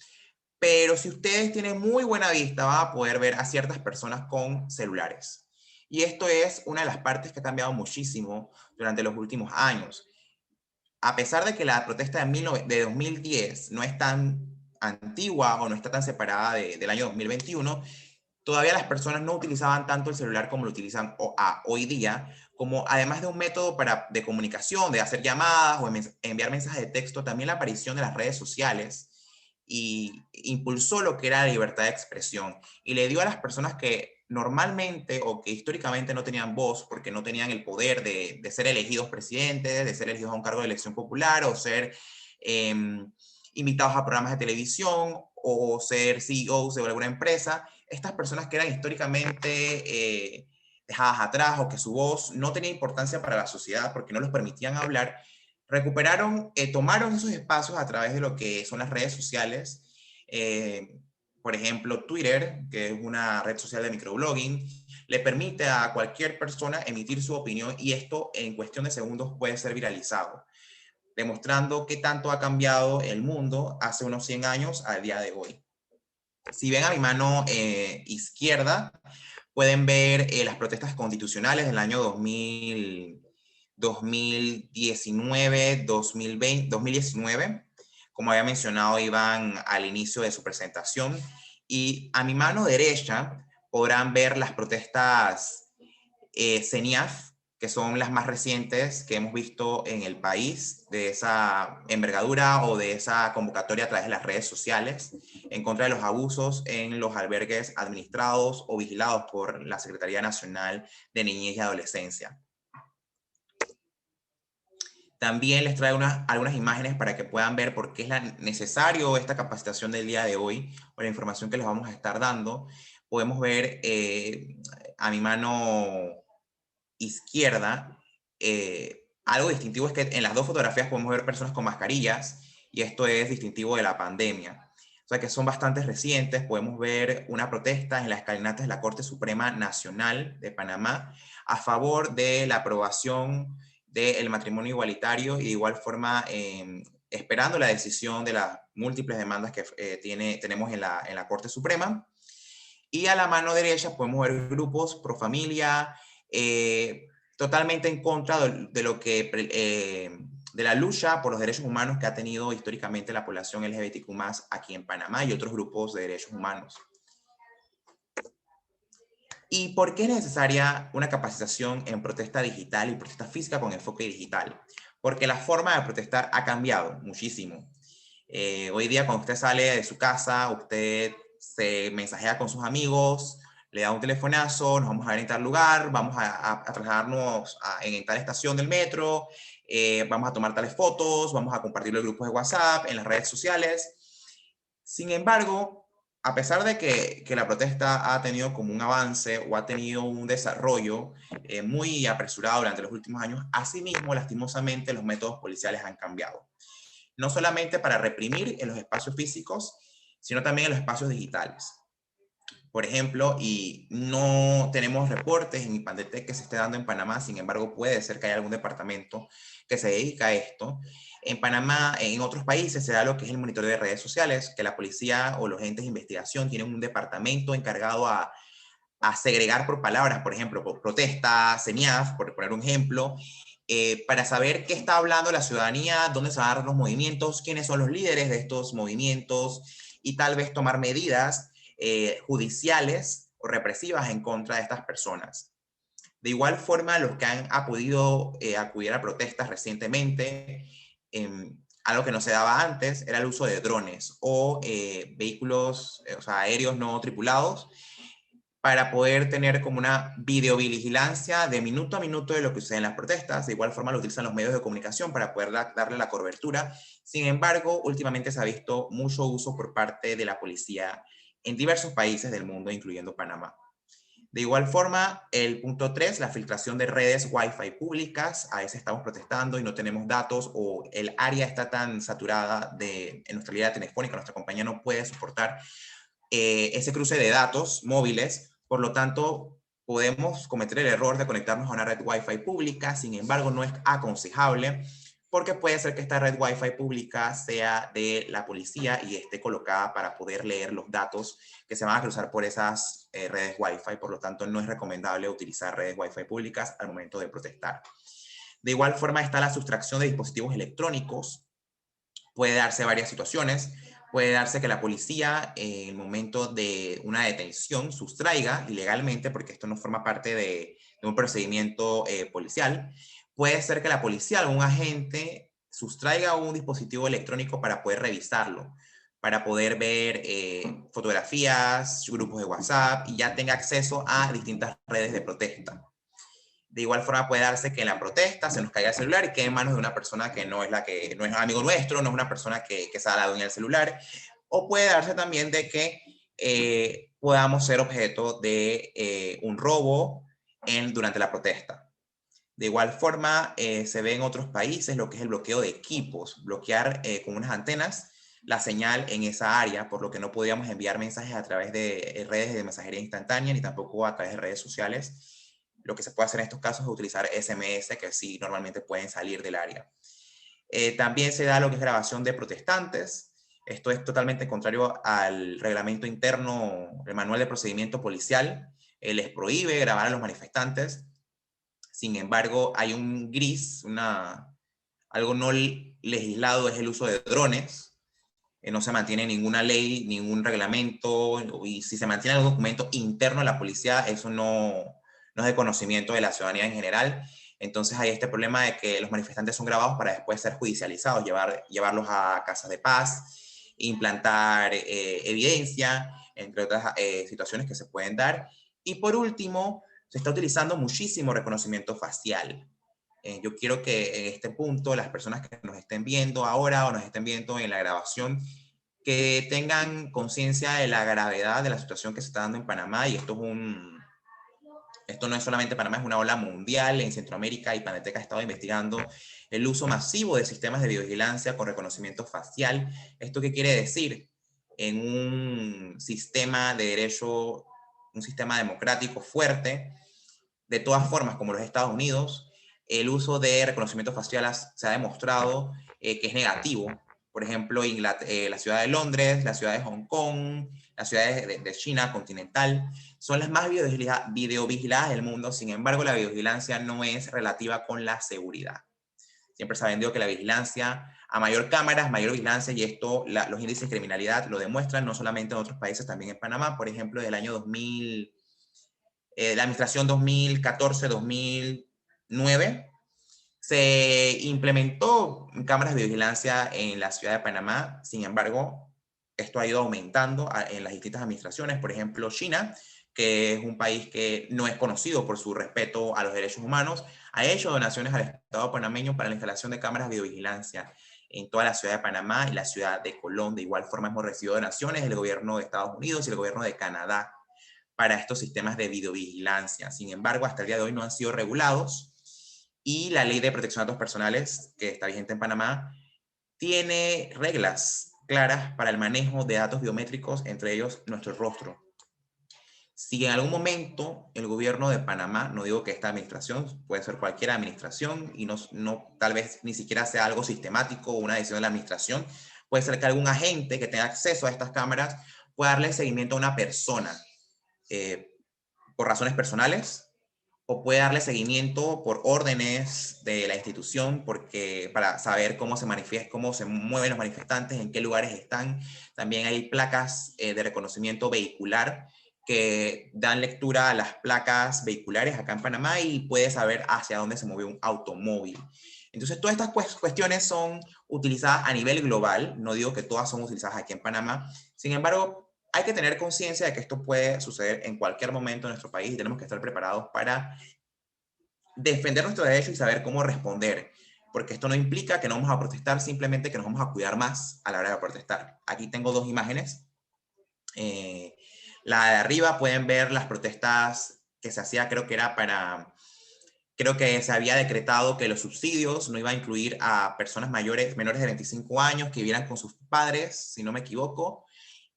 pero si ustedes tienen muy buena vista, van a poder ver a ciertas personas con celulares. Y esto es una de las partes que ha cambiado muchísimo durante los últimos años. A pesar de que la protesta de 2010 no es tan antigua o no está tan separada del año 2021, todavía las personas no utilizaban tanto el celular como lo utilizan hoy día, como además de un método de comunicación, de hacer llamadas o enviar mensajes de texto, también la aparición de las redes sociales y impulsó lo que era la libertad de expresión y le dio a las personas que normalmente o que históricamente no tenían voz porque no tenían el poder de ser elegidos presidentes, de ser elegidos a un cargo de elección popular o ser eh, invitados a programas de televisión o ser CEOs de alguna empresa. Estas personas que eran históricamente dejadas atrás o que su voz no tenía importancia para la sociedad porque no los permitían hablar, tomaron esos espacios a través de lo que son las redes sociales. Por ejemplo, Twitter, que es una red social de microblogging, le permite a cualquier persona emitir su opinión y esto en cuestión de segundos puede ser viralizado, demostrando qué tanto ha cambiado el mundo hace unos 100 años al día de hoy. Si ven a mi mano izquierda, pueden ver las protestas constitucionales del año 2000, 2019, 2020, 2019. Como había mencionado, iban al inicio de su presentación. Y a mi mano derecha podrán ver las protestas CENIAF, que son las más recientes que hemos visto en el país, de esa envergadura o de esa convocatoria a través de las redes sociales, en contra de los abusos en los albergues administrados o vigilados por la Secretaría Nacional de Niñez y Adolescencia. También les traigo algunas imágenes para que puedan ver por qué es necesario esta capacitación del día de hoy, o la información que les vamos a estar dando. Podemos ver a mi mano izquierda, algo distintivo es que en las dos fotografías podemos ver personas con mascarillas, y esto es distintivo de la pandemia. O sea que son bastante recientes. Podemos ver una protesta en las escalinatas de la Corte Suprema Nacional de Panamá a favor de la aprobación del matrimonio igualitario, y de igual forma esperando la decisión de las múltiples demandas que tenemos en la Corte Suprema. Y a la mano derecha podemos ver grupos pro familia, totalmente en contra de lo que, de la lucha por los derechos humanos que ha tenido históricamente la población LGBTQ+ aquí en Panamá y otros grupos de derechos humanos. ¿Y por qué es necesaria una capacitación en protesta digital y protesta física con enfoque digital? Porque la forma de protestar ha cambiado muchísimo. Hoy día, cuando usted sale de su casa, usted se mensajea con sus amigos, le da un telefonazo, nos vamos a ver en tal lugar, vamos a trasladarnos en tal estación del metro, vamos a tomar tales fotos, vamos a compartirlo en grupos de WhatsApp, en las redes sociales. Sin embargo, a pesar de que la protesta ha tenido como un avance o ha tenido un desarrollo muy apresurado durante los últimos años, asimismo, lastimosamente, los métodos policiales han cambiado. No solamente para reprimir en los espacios físicos, sino también en los espacios digitales. Por ejemplo, y no tenemos reportes en IPANDETEC que se esté dando en Panamá, sin embargo, puede ser que haya algún departamento que se dedica a esto. En Panamá, en otros países, se da lo que es el monitoreo de redes sociales, que la policía o los entes de investigación tienen un departamento encargado a segregar por palabras, por ejemplo, por protesta, CENIAF, por poner un ejemplo, para saber qué está hablando la ciudadanía, dónde se van a dar los movimientos, quiénes son los líderes de estos movimientos, y tal vez tomar medidas judiciales o represivas en contra de estas personas. De igual forma, los que han podido acudir a protestas recientemente, algo que no se daba antes, era el uso de drones o vehículos aéreos no tripulados, para poder tener como una videovigilancia de minuto a minuto de lo que sucede en las protestas. De igual forma lo utilizan los medios de comunicación para poder darle la cobertura. Sin embargo, últimamente se ha visto mucho uso por parte de la policía en diversos países del mundo, incluyendo Panamá. De igual forma, el punto 3, la filtración de redes Wi-Fi públicas. A veces estamos protestando y no tenemos datos, o el área está tan saturada en nuestra línea telefónica, nuestra compañía no puede soportar ese cruce de datos móviles. Por lo tanto, podemos cometer el error de conectarnos a una red Wi-Fi pública. Sin embargo, no es aconsejable, porque puede ser que esta red Wi-Fi pública sea de la policía y esté colocada para poder leer los datos que se van a cruzar por esas redes Wi-Fi. Por lo tanto, no es recomendable utilizar redes Wi-Fi públicas al momento de protestar. De igual forma está la sustracción de dispositivos electrónicos. Puede darse varias situaciones. Puede darse que la policía, en el momento de una detención, sustraiga ilegalmente, porque esto no forma parte de un procedimiento policial. Puede ser que la policía, algún agente, sustraiga un dispositivo electrónico para poder revisarlo, para poder ver fotografías, grupos de WhatsApp, y ya tenga acceso a distintas redes de protesta. De igual forma puede darse que en la protesta se nos caiga el celular y quede en manos de una persona que no es amigo nuestro, no es una persona que sea la dueña del celular. O puede darse también de que podamos ser objeto de un robo durante la protesta. De igual forma, se ve en otros países lo que es el bloqueo de equipos, bloquear con unas antenas la señal en esa área, por lo que no podíamos enviar mensajes a través de redes de mensajería instantánea, ni tampoco a través de redes sociales. Lo que se puede hacer en estos casos es utilizar SMS, que sí normalmente pueden salir del área. También se da lo que es grabación de protestantes. Esto es totalmente contrario al reglamento interno, el manual de procedimiento policial. Les prohíbe grabar a los manifestantes. Sin embargo, hay un gris, algo no legislado, es el uso de drones. No se mantiene ninguna ley, ningún reglamento, y si se mantiene algún documento interno de la policía, eso no es de conocimiento de la ciudadanía en general. Entonces hay este problema de que los manifestantes son grabados para después ser judicializados, llevarlos a casas de paz, implantar evidencia, entre otras situaciones que se pueden dar. Y por último, se está utilizando muchísimo reconocimiento facial. Yo quiero que en este punto las personas que nos estén viendo ahora o nos estén viendo en la grabación, que tengan conciencia de la gravedad de la situación que se está dando en Panamá, y esto no es solamente Panamá, es una ola mundial. En Centroamérica y Paneteca ha estado investigando el uso masivo de sistemas de videovigilancia con reconocimiento facial. ¿Esto qué quiere decir? En un sistema de derecho, un sistema democrático fuerte, de todas formas, como los Estados Unidos, el uso de reconocimiento facial se ha demostrado que es negativo. Por ejemplo, la ciudad de Londres, la ciudad de Hong Kong, las ciudades de China continental, son las más videovigiladas del mundo. Sin embargo, la videovigilancia no es relativa con la seguridad. Siempre se ha vendido que la vigilancia, a mayor cámaras, mayor vigilancia, y esto, los índices de criminalidad lo demuestran, no solamente en otros países, también en Panamá. Por ejemplo, del año 2000, la administración 2014-2009, se implementó cámaras de vigilancia en la ciudad de Panamá. Sin embargo, esto ha ido aumentando en las distintas administraciones. Por ejemplo, China, que es un país que no es conocido por su respeto a los derechos humanos, ha hecho donaciones al Estado panameño para la instalación de cámaras de videovigilancia en toda la ciudad de Panamá y la ciudad de Colón. De igual forma, hemos recibido donaciones del gobierno de Estados Unidos y el gobierno de Canadá para estos sistemas de videovigilancia. Sin embargo, hasta el día de hoy no han sido regulados, y la ley de protección de datos personales, que está vigente en Panamá, tiene reglas claras para el manejo de datos biométricos, entre ellos nuestro rostro. Si en algún momento el gobierno de Panamá, no digo que esta administración, puede ser cualquier administración, y tal vez ni siquiera sea algo sistemático o una decisión de la administración, puede ser que algún agente que tenga acceso a estas cámaras pueda darle seguimiento a una persona por razones personales, o puede darle seguimiento por órdenes de la institución, para saber cómo se manifiesta, cómo se mueven los manifestantes, en qué lugares están. También hay placas de reconocimiento vehicular que dan lectura a las placas vehiculares acá en Panamá, y puede saber hacia dónde se movió un automóvil. Entonces, todas estas cuestiones son utilizadas a nivel global. No digo que todas son utilizadas aquí en Panamá. Sin embargo, hay que tener conciencia de que esto puede suceder en cualquier momento en nuestro país, y tenemos que estar preparados para defender nuestro derecho y saber cómo responder, porque esto no implica que no vamos a protestar, simplemente que nos vamos a cuidar más a la hora de protestar. Aquí tengo dos imágenes. La de arriba pueden ver las protestas que se hacía, creo que se había decretado que los subsidios no iban a incluir a personas menores de 25 años que vivieran con sus padres, si no me equivoco.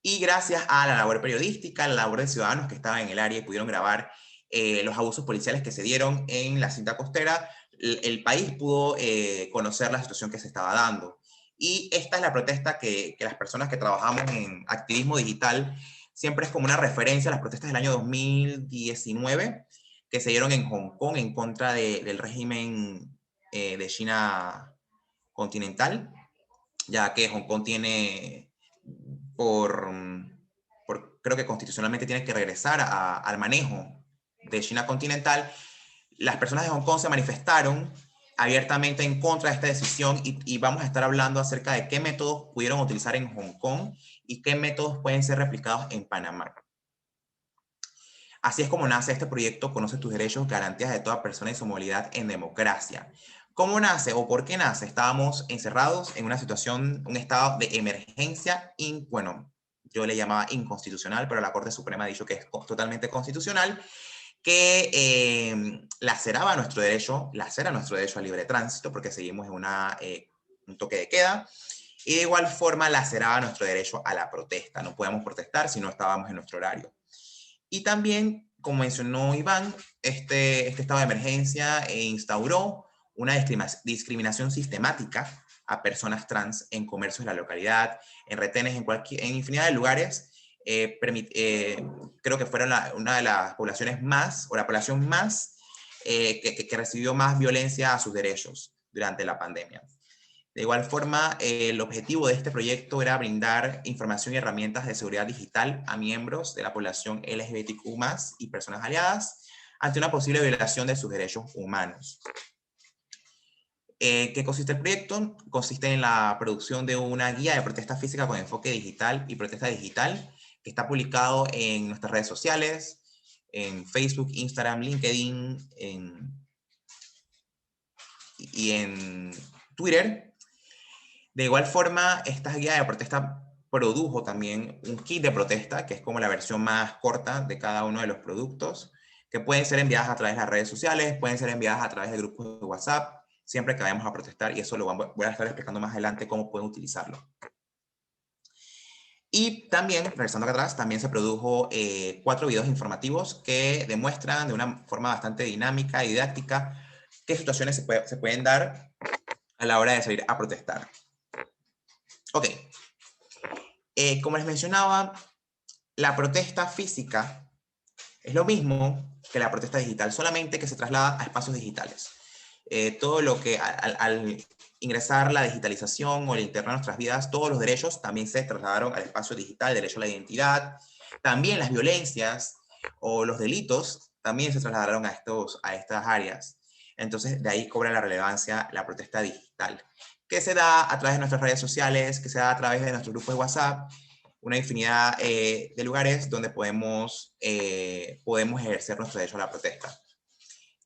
Y gracias a la labor periodística, la labor de ciudadanos que estaban en el área y pudieron grabar los abusos policiales que se dieron en la cinta costera, el país pudo conocer la situación que se estaba dando. Y esta es la protesta que las personas que trabajamos en activismo digital, siempre es como una referencia a las protestas del año 2019 que se dieron en Hong Kong en contra del régimen de China continental, ya que Hong Kong tiene, creo que constitucionalmente tiene que regresar al manejo de China continental. Las personas de Hong Kong se manifestaron abiertamente en contra de esta decisión, y vamos a estar hablando acerca de qué métodos pudieron utilizar en Hong Kong y qué métodos pueden ser replicados en Panamá. Así es como nace este proyecto Conoce tus derechos, garantías de toda persona y su movilidad en democracia. ¿Cómo nace o por qué nace? Estábamos encerrados en una situación, un estado de emergencia, bueno, yo le llamaba inconstitucional, pero la Corte Suprema ha dicho que es totalmente constitucional, que lacera nuestro derecho al libre tránsito, porque seguimos en un toque de queda, y de igual forma laceraba nuestro derecho a la protesta. No podíamos protestar si no estábamos en nuestro horario. Y también, como mencionó Iván, este estado de emergencia instauró una discriminación sistemática a personas trans en comercios de la localidad, en retenes, en infinidad de lugares. Creo que fueron una de las poblaciones más, o la población más que recibió más violencia a sus derechos durante la pandemia. De igual forma, el objetivo de este proyecto era brindar información y herramientas de seguridad digital a miembros de la población LGBTQ+, y personas aliadas ante una posible violación de sus derechos humanos. ¿Qué consiste el proyecto? Consiste en la producción de una guía de protesta física con enfoque digital y protesta digital, que está publicado en nuestras redes sociales, en Facebook, Instagram, LinkedIn y en Twitter. De igual forma, esta guía de protesta produjo también un kit de protesta, que es como la versión más corta de cada uno de los productos, que pueden ser enviadas a través de las redes sociales, pueden ser enviadas a través de grupos de WhatsApp, siempre que vayamos a protestar, y eso lo voy a estar explicando más adelante cómo pueden utilizarlo. Y también, regresando acá atrás, también se produjo 4 videos informativos que demuestran de una forma bastante dinámica y didáctica qué situaciones se pueden dar a la hora de salir a protestar. Ok, como les mencionaba, la protesta física es lo mismo que la protesta digital, solamente que se traslada a espacios digitales. Todo lo que al ingresar la digitalización o el internet en nuestras vidas, todos los derechos también se trasladaron al espacio digital, derecho a la identidad, también las violencias o los delitos también se trasladaron a estas áreas. Entonces, de ahí cobra la relevancia la protesta digital, que se da a través de nuestras redes sociales, que se da a través de nuestros grupos de WhatsApp, una infinidad de lugares donde podemos ejercer nuestro derecho a la protesta.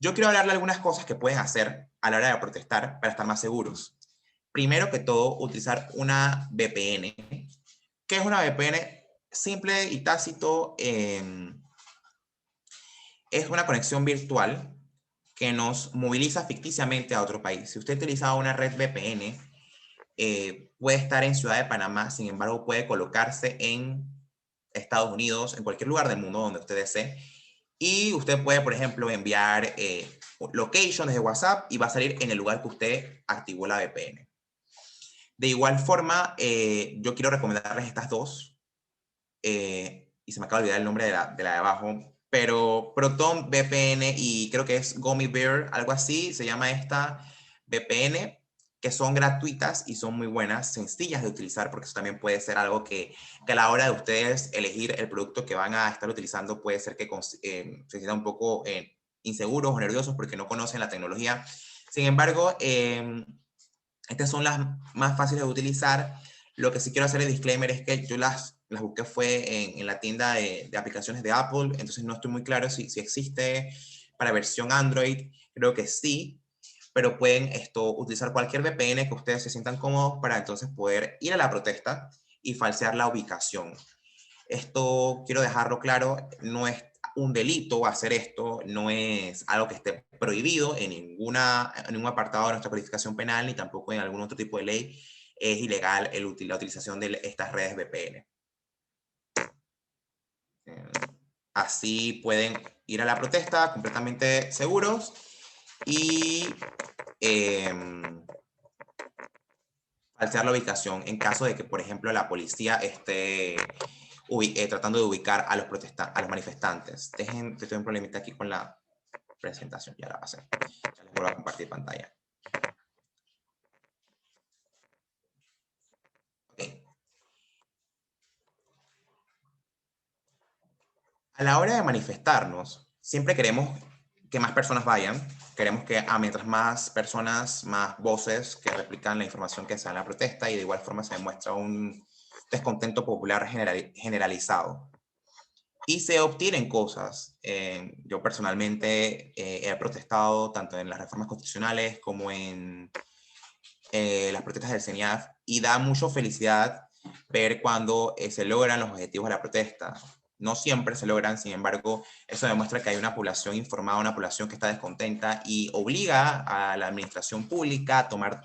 Yo quiero hablarle de algunas cosas que pueden hacer a la hora de protestar para estar más seguros. Primero que todo, utilizar una VPN. ¿Qué es una VPN? Simple y tácito, es una conexión virtual que nos moviliza ficticiamente a otro país. Si usted utiliza una red VPN, puede estar en Ciudad de Panamá, sin embargo puede colocarse en Estados Unidos, en cualquier lugar del mundo donde usted desee, y usted puede, por ejemplo, enviar location desde WhatsApp y va a salir en el lugar que usted activó la VPN. De igual forma, yo quiero recomendarles estas dos, y se me acaba de olvidar el nombre de la de abajo, pero Proton VPN y creo que es Gummy Bear, algo así, se llama esta VPN, que son gratuitas y son muy buenas, sencillas de utilizar, porque eso también puede ser algo que a la hora de ustedes elegir el producto que van a estar utilizando puede ser que se sientan un poco inseguros o nerviosos porque no conocen la tecnología. Sin embargo, estas son las más fáciles de utilizar. Lo que sí quiero hacer el disclaimer es que yo las busqué fue en la tienda de aplicaciones de Apple, entonces no estoy muy claro si existe para versión Android, creo que sí, pero pueden utilizar cualquier VPN que ustedes se sientan cómodos para entonces poder ir a la protesta y falsear la ubicación. Esto quiero dejarlo claro, no es un delito hacer esto, no es algo que esté prohibido en ningún apartado de nuestra codificación penal, ni tampoco en algún otro tipo de ley. Es ilegal la utilización de estas redes VPN. Así pueden ir a la protesta completamente seguros y falsear la ubicación en caso de que, por ejemplo, la policía esté tratando de ubicar a los manifestantes. Dejen que estoy un problemita aquí con la presentación, ya la pasé. Ya les vuelvo a compartir pantalla. Okay. A la hora de manifestarnos, siempre queremos que más personas vayan. Queremos que mientras más personas, más voces que replican la información que se da en la protesta, y de igual forma se demuestra un descontento popular generalizado. Y se obtienen cosas. Yo personalmente he protestado tanto en las reformas constitucionales como en las protestas del CENIAF, y da mucha felicidad ver cuando se logran los objetivos de la protesta. No siempre se logran, sin embargo, eso demuestra que hay una población informada, una población que está descontenta y obliga a la administración pública a tomar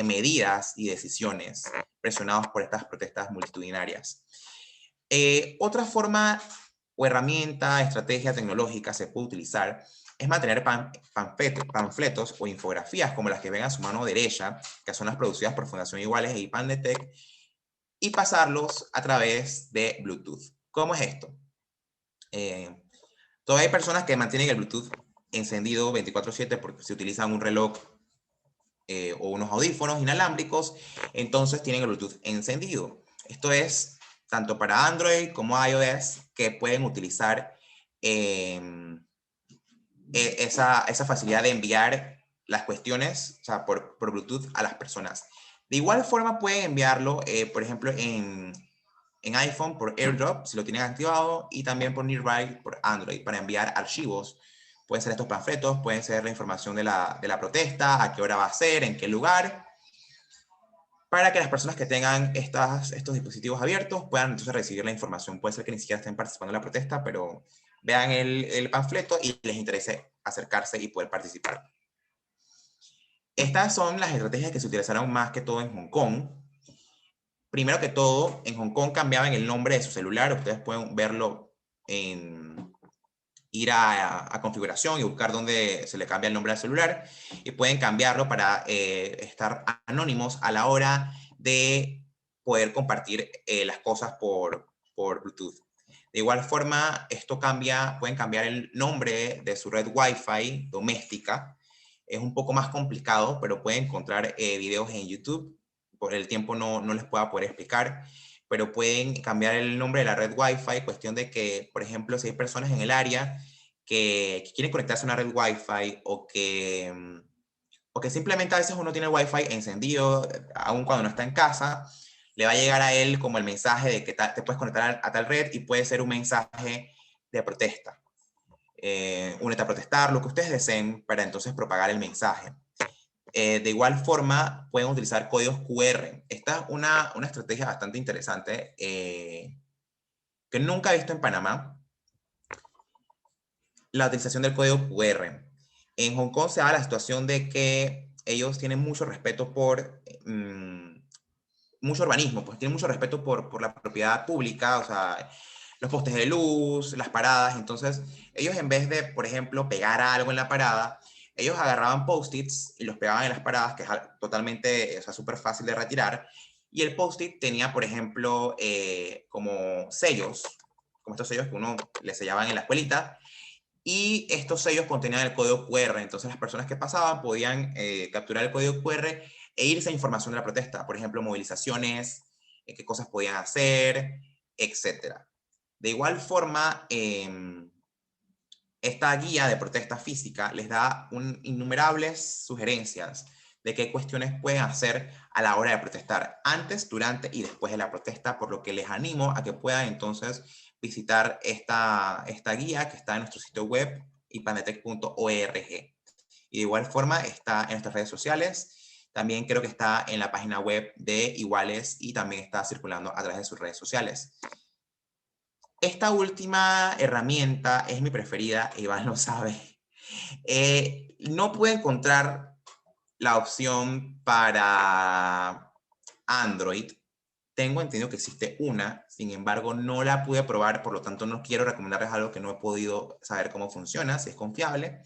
medidas y decisiones presionados por estas protestas multitudinarias. Otra forma o herramienta, estrategia tecnológica se puede utilizar es mantener panfletos o infografías como las que ven a su mano derecha, que son las producidas por Fundación Iguales e IPANDETEC, y pasarlos a través de Bluetooth. ¿Cómo es esto? Todavía hay personas que mantienen el Bluetooth encendido 24/7 porque si utilizan un reloj o unos audífonos inalámbricos, entonces tienen el Bluetooth encendido. Esto es tanto para Android como iOS, que pueden utilizar esa facilidad de enviar las cuestiones, o sea, por Bluetooth a las personas. De igual forma pueden enviarlo, por ejemplo, en iPhone por AirDrop, si lo tienen activado, y también por Nearby por Android, para enviar archivos. Pueden ser estos panfletos, pueden ser la información de la protesta, a qué hora va a ser, en qué lugar, para que las personas que tengan estos dispositivos abiertos puedan entonces recibir la información. Puede ser que ni siquiera estén participando en la protesta, pero vean el panfleto y les interese acercarse y poder participar. Estas son las estrategias que se utilizaron más que todo en Hong Kong. Primero que todo, en Hong Kong cambiaban el nombre de su celular. Ustedes pueden verlo ir a configuración y buscar dónde se le cambia el nombre al celular, y pueden cambiarlo para estar anónimos a la hora de poder compartir las cosas por Bluetooth. De igual forma, pueden cambiar el nombre de su red Wi-Fi doméstica. Es un poco más complicado, pero pueden encontrar videos en YouTube. Por el tiempo no les puedo poder explicar, pero pueden cambiar el nombre de la red Wi-Fi, cuestión de que, por ejemplo, si hay personas en el área que quieren conectarse a una red Wi-Fi o que simplemente a veces uno tiene el Wi-Fi encendido, aun cuando no está en casa, le va a llegar a él como el mensaje de que te puedes conectar a tal red, y puede ser un mensaje de protesta. Únete a protestar, lo que ustedes deseen, para entonces propagar el mensaje. De igual forma, pueden utilizar códigos QR. Esta es una estrategia bastante interesante que nunca he visto en Panamá. La utilización del código QR. En Hong Kong se da la situación de que ellos tienen mucho respeto por mucho urbanismo, pues tienen mucho respeto por la propiedad pública, o sea, los postes de luz, las paradas. Entonces, ellos, en vez de, por ejemplo, pegar algo en la parada, ellos agarraban post-its y los pegaban en las paradas, que es totalmente, o sea, súper fácil de retirar. Y el post-it tenía, por ejemplo, como sellos, como estos sellos que uno le sellaban en la escuelita, y estos sellos contenían el código QR. Entonces las personas que pasaban podían capturar el código QR e irse a información de la protesta, por ejemplo, movilizaciones, qué cosas podían hacer, etc. De igual forma, esta guía de protesta física les da innumerables sugerencias de qué cuestiones pueden hacer a la hora de protestar, antes, durante y después de la protesta, por lo que les animo a que puedan entonces visitar esta guía que está en nuestro sitio web, ipandetec.org. Y de igual forma está en nuestras redes sociales. También creo que está en la página web de Iguales y también está circulando a través de sus redes sociales. Esta última herramienta es mi preferida, Iván lo sabe. No pude encontrar la opción para Android. Tengo entendido que existe una, sin embargo no la pude probar, por lo tanto no quiero recomendarles algo que no he podido saber cómo funciona, si es confiable,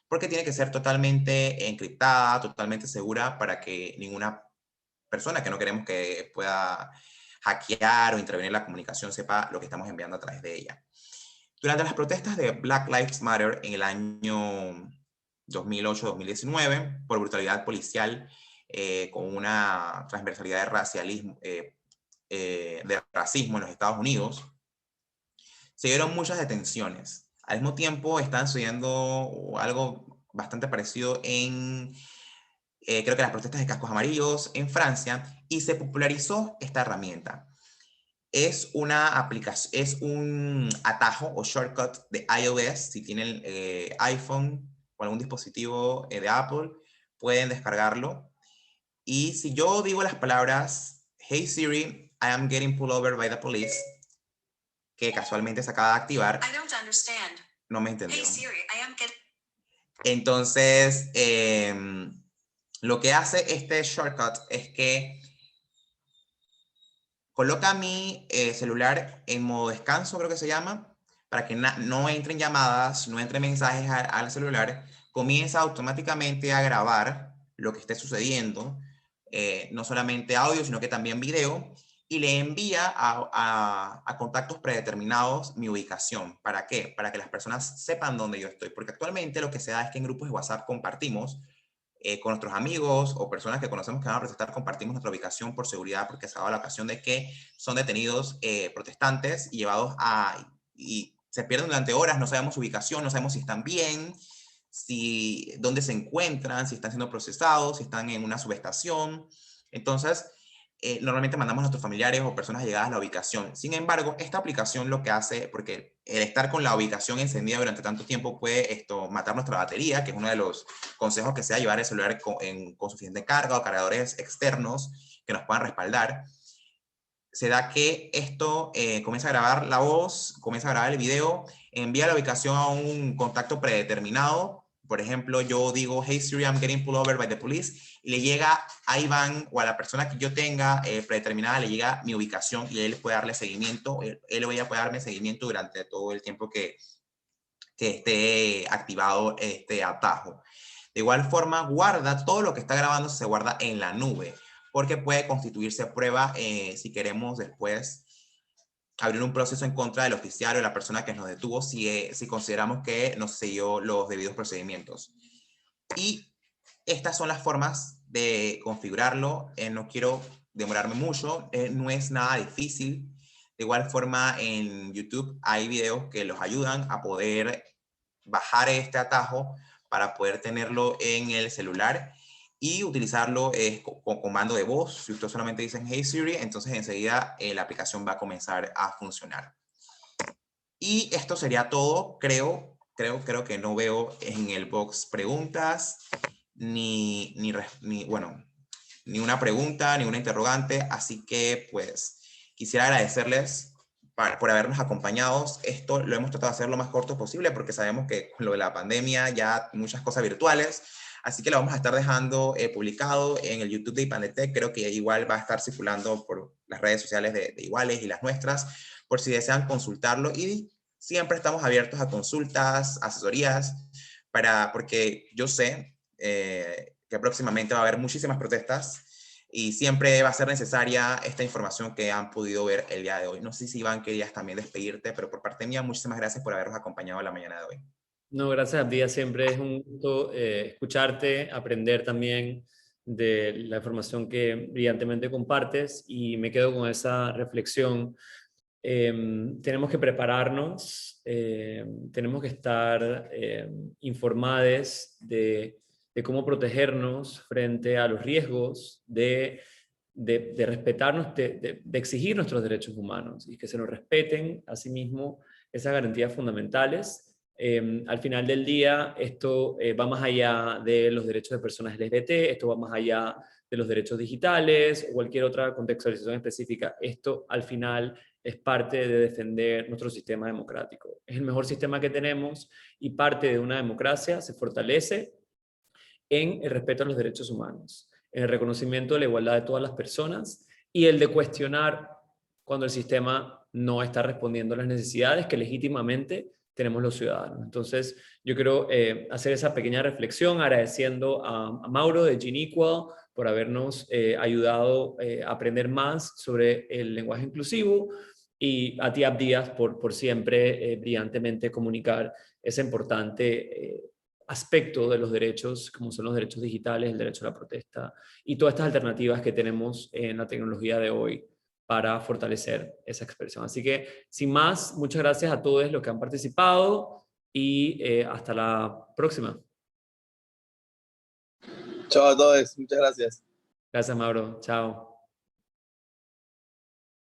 porque tiene que ser totalmente encriptada, totalmente segura, para que ninguna persona que no queremos que pueda hackear o intervenir en la comunicación sepa lo que estamos enviando a través de ella. Durante las protestas de Black Lives Matter en el año 2008-2019, por brutalidad policial, con una transversalidad de racismo en los Estados Unidos, se dieron muchas detenciones. Al mismo tiempo están sucediendo algo bastante parecido creo que las protestas de cascos amarillos en Francia, y se popularizó esta herramienta. Es una aplicación, es un atajo o shortcut de iOS. Si tienen iPhone o algún dispositivo de Apple, pueden descargarlo. Y si yo digo las palabras, "Hey Siri, I am getting pulled over by the police", que casualmente se acaba de activar. I don't understand. No me entendió. Hey Siri, I am getting... Entonces, lo que hace este shortcut es que coloca mi celular en modo descanso, creo que se llama, para que no entren llamadas, no entren mensajes al celular. Comienza automáticamente a grabar lo que esté sucediendo, no solamente audio, sino que también video, y le envía a contactos predeterminados mi ubicación. ¿Para qué? Para que las personas sepan dónde yo estoy. Porque actualmente lo que se da es que en grupos de WhatsApp compartimos con nuestros amigos o personas que conocemos que van a protestar, compartimos nuestra ubicación por seguridad, porque se ha dado la ocasión de que son detenidos protestantes y llevados y se pierden durante horas, no sabemos su ubicación, no sabemos si están bien, dónde se encuentran, si están siendo procesados, si están en una subestación. Entonces, normalmente mandamos a nuestros familiares o personas llegadas a la ubicación. Sin embargo, esta aplicación lo que hace, porque el estar con la ubicación encendida durante tanto tiempo puede matar nuestra batería, que es uno de los consejos que sea llevar el celular con suficiente carga o cargadores externos que nos puedan respaldar. Se da que esto comienza a grabar la voz, comienza a grabar el video, envía la ubicación a un contacto predeterminado. Por ejemplo, yo digo, hey Siri, I'm getting pulled over by the police, y le llega a Iván o a la persona que yo tenga predeterminada, le llega mi ubicación y él puede darle seguimiento, él puede darme seguimiento durante todo el tiempo que esté activado este atajo. De igual forma, guarda todo lo que está grabando, se guarda en la nube, porque puede constituirse prueba si queremos después abrir un proceso en contra del oficial o la persona que nos detuvo si consideramos que no siguió los debidos procedimientos. Y estas son las formas de configurarlo. No quiero demorarme mucho, no es nada difícil. De igual forma, en YouTube hay videos que los ayudan a poder bajar este atajo para poder tenerlo en el celular y utilizarlo con comando de voz. Si usted solamente dice hey Siri, entonces enseguida la aplicación va a comenzar a funcionar. Y esto sería todo. Creo que no veo en el box preguntas, ni una pregunta, ni una interrogante. Así que pues quisiera agradecerles por habernos acompañado. Esto lo hemos tratado de hacer lo más corto posible porque sabemos que con lo de la pandemia ya muchas cosas virtuales. Así que lo vamos a estar dejando publicado en el YouTube de Ipandetec. Creo que igual va a estar circulando por las redes sociales de Iguales y las nuestras, por si desean consultarlo. Y siempre estamos abiertos a consultas, asesorías, porque yo sé que próximamente va a haber muchísimas protestas y siempre va a ser necesaria esta información que han podido ver el día de hoy. No sé si Iván querías también despedirte, pero por parte mía, muchísimas gracias por habernos acompañado la mañana de hoy. No, gracias a ti, siempre es un gusto escucharte, aprender también de la información que brillantemente compartes, y me quedo con esa reflexión. Tenemos que prepararnos, tenemos que estar informados de cómo protegernos frente a los riesgos, de respetarnos, de exigir nuestros derechos humanos y que se nos respeten a sí mismo esas garantías fundamentales. Al final del día, esto va más allá de los derechos de personas LGBT, esto va más allá de los derechos digitales o cualquier otra contextualización específica. Esto al final es parte de defender nuestro sistema democrático. Es el mejor sistema que tenemos y parte de una democracia se fortalece en el respeto a los derechos humanos, en el reconocimiento de la igualdad de todas las personas y el de cuestionar cuando el sistema no está respondiendo a las necesidades que legítimamente tenemos los ciudadanos. Entonces, yo quiero hacer esa pequeña reflexión agradeciendo a Mauro de Ginequal por habernos ayudado a aprender más sobre el lenguaje inclusivo, y a ti, Abdías, por siempre brillantemente comunicar ese importante aspecto de los derechos, como son los derechos digitales, el derecho a la protesta y todas estas alternativas que tenemos en la tecnología de hoy para fortalecer esa expresión. Así que, sin más, muchas gracias a todos los que han participado y hasta la próxima. Chao a todos, muchas gracias. Gracias, Mauro. Chao.